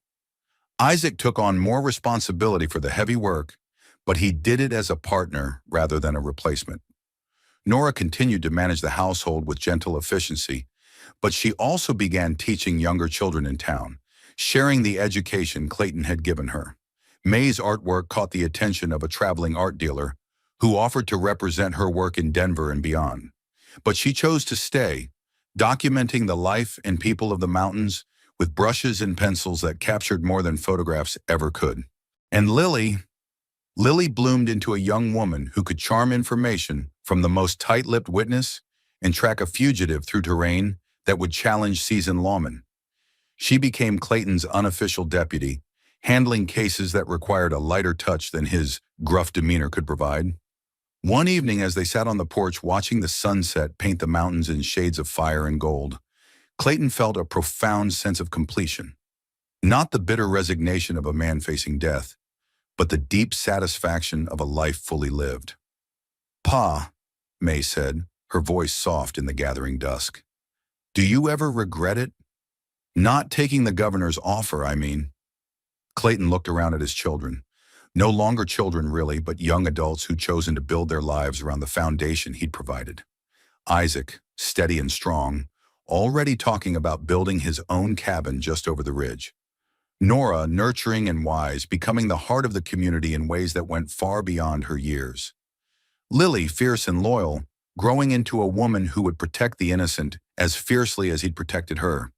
Isaac took on more responsibility for the heavy work, but he did it as a partner rather than a replacement. Nora continued to manage the household with gentle efficiency, but she also began teaching younger children in town, sharing the education Clayton had given her. May's artwork caught the attention of a traveling art dealer who offered to represent her work in Denver and beyond. But she chose to stay, documenting the life and people of the mountains with brushes and pencils that captured more than photographs ever could. And Lily bloomed into a young woman who could charm information from the most tight-lipped witness and track a fugitive through terrain that would challenge seasoned lawmen. She became Clayton's unofficial deputy, handling cases that required a lighter touch than his gruff demeanor could provide. One evening, as they sat on the porch watching the sunset paint the mountains in shades of fire and gold, Clayton felt a profound sense of completion. Not the bitter resignation of a man facing death, but the deep satisfaction of a life fully lived. "Pa," May said, her voice soft in the gathering dusk. "Do you ever regret it? Not taking the governor's offer, I mean." Clayton looked around at his children. No longer children really, but young adults who'd chosen to build their lives around the foundation he'd provided. Isaac, steady and strong, already talking about building his own cabin just over the ridge. Nora, nurturing and wise, becoming the heart of the community in ways that went far beyond her years. Lily, fierce and loyal, growing into a woman who would protect the innocent as fiercely as he'd protected her.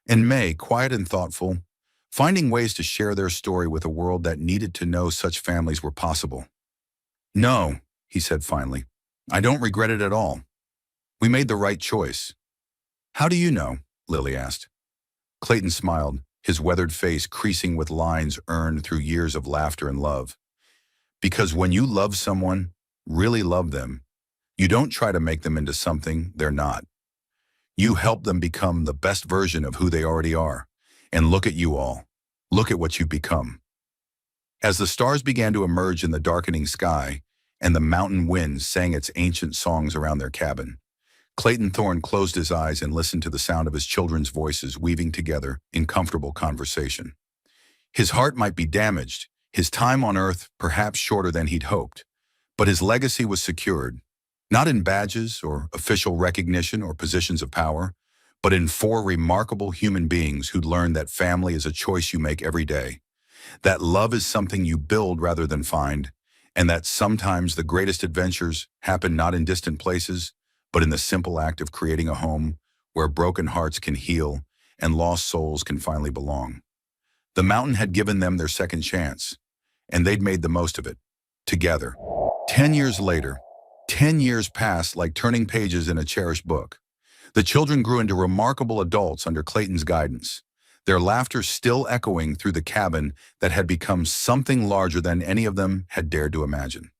And May, quiet and thoughtful, finding ways to share their story with a world that needed to know such families were possible. "No," he said finally, "I don't regret it at all. We made the right choice." "How do you know?" Lily asked. Clayton smiled, his weathered face creasing with lines earned through years of laughter and love. "Because when you love someone, really love them, you don't try to make them into something they're not. You help them become the best version of who they already are. And look at you all. Look at what you've become." As the stars began to emerge in the darkening sky and the mountain winds sang its ancient songs around their cabin, Clayton Thorne closed his eyes and listened to the sound of his children's voices weaving together in comfortable conversation. His heart might be damaged, his time on earth perhaps shorter than he'd hoped, but his legacy was secured, not in badges or official recognition or positions of power, but in 4 remarkable human beings who'd learned that family is a choice you make every day, that love is something you build rather than find, and that sometimes the greatest adventures happen not in distant places, but in the simple act of creating a home where broken hearts can heal and lost souls can finally belong. The mountain had given them their second chance, and they'd made the most of it, together. 10 years later, 10 years passed like turning pages in a cherished book. The children grew into remarkable adults under Clayton's guidance, their laughter still echoing through the cabin that had become something larger than any of them had dared to imagine.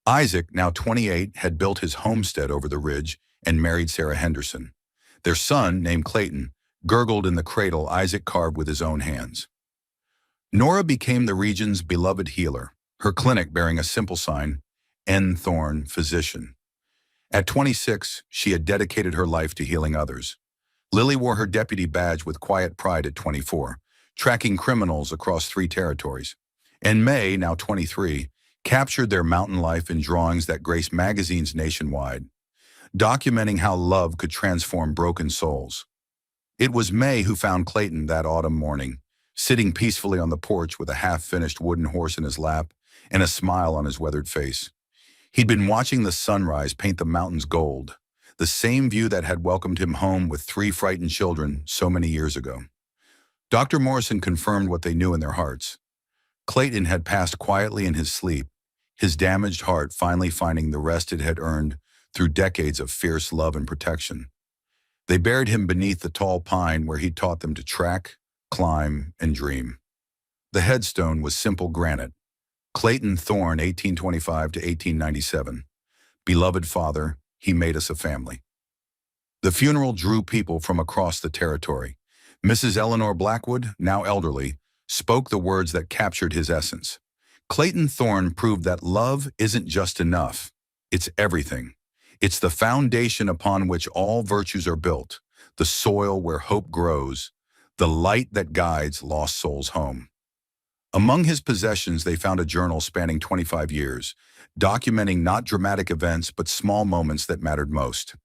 Isaac, now 28, had built his homestead over the ridge and married Sarah Henderson. Their son, named Clayton, gurgled in the cradle Isaac carved with his own hands. Nora became the region's beloved healer, her clinic bearing a simple sign, N. Thorne, Physician. At 26, she had dedicated her life to healing others. Lily wore her deputy badge with quiet pride at 24, tracking criminals across 3 territories. And May, now 23, captured their mountain life in drawings that grace magazines nationwide, documenting how love could transform broken souls. It was May who found Clayton that autumn morning, sitting peacefully on the porch with a half-finished wooden horse in his lap and a smile on his weathered face. He'd been watching the sunrise paint the mountains gold, the same view that had welcomed him home with 3 frightened children so many years ago. Dr. Morrison confirmed what they knew in their hearts. Clayton had passed quietly in his sleep, his damaged heart finally finding the rest it had earned through decades of fierce love and protection. They buried him beneath the tall pine where he'd taught them to track, climb, and dream. The headstone was simple granite. Clayton Thorne, 1825 to 1897. Beloved father, he made us a family. The funeral drew people from across the territory. Mrs. Eleanor Blackwood, now elderly, spoke the words that captured his essence. Clayton Thorne proved that love isn't just enough. It's everything. It's the foundation upon which all virtues are built, the soil where hope grows, the light that guides lost souls home. Among his possessions, they found a journal spanning 25 years, documenting not dramatic events but small moments that mattered most.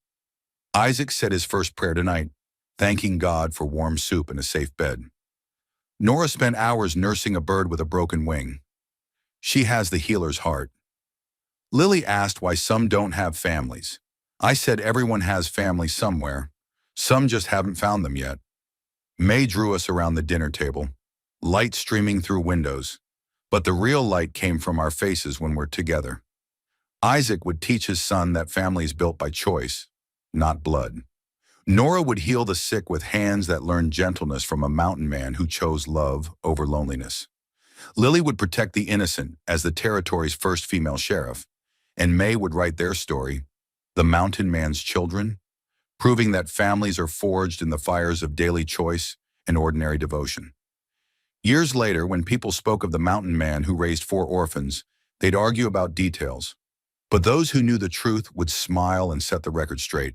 Isaac said his first prayer tonight, thanking God for warm soup and a safe bed. Nora spent hours nursing a bird with a broken wing. She has the healer's heart. Lily asked why some don't have families. I said everyone has family somewhere. Some just haven't found them yet. May drew us around the dinner table, light streaming through windows, but the real light came from our faces when we're together. Isaac would teach his son that family is built by choice, not blood. Nora would heal the sick with hands that learned gentleness from a mountain man who chose love over loneliness. Lily would protect the innocent as the territory's first female sheriff, and May would write their story, The Mountain Man's Children, proving that families are forged in the fires of daily choice and ordinary devotion. Years later, when people spoke of the mountain man who raised 4 orphans, they'd argue about details. But those who knew the truth would smile and set the record straight.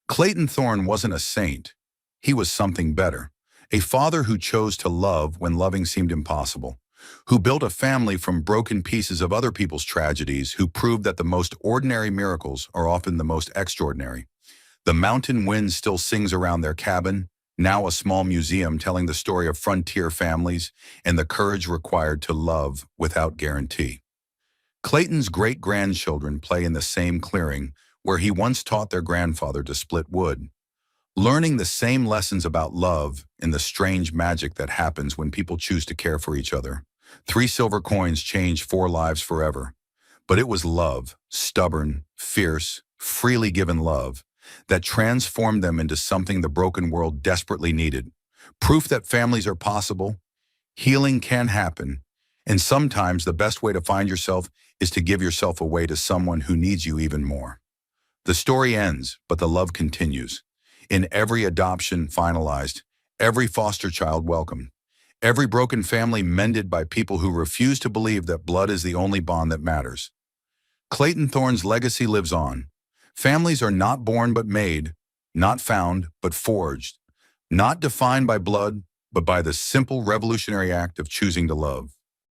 Clayton Thorne wasn't a saint. He was something better. A father who chose to love when loving seemed impossible, who built a family from broken pieces of other people's tragedies, who proved that the most ordinary miracles are often the most extraordinary. The mountain wind still sings around their cabin, now a small museum telling the story of frontier families and the courage required to love without guarantee. Clayton's great-grandchildren play in the same clearing where he once taught their grandfather to split wood, learning the same lessons about love and the strange magic that happens when people choose to care for each other. 3 silver coins changed 4 lives forever, but it was love, stubborn, fierce, freely given love, that transformed them into something the broken world desperately needed. Proof that families are possible, healing can happen, and sometimes the best way to find yourself is to give yourself away to someone who needs you even more. The story ends, but the love continues. In every adoption finalized, every foster child welcomed, every broken family mended by people who refuse to believe that blood is the only bond that matters. Clayton Thorne's legacy lives on. Families are not born but made, not found but forged, not defined by blood, but by the simple revolutionary act of choosing to love.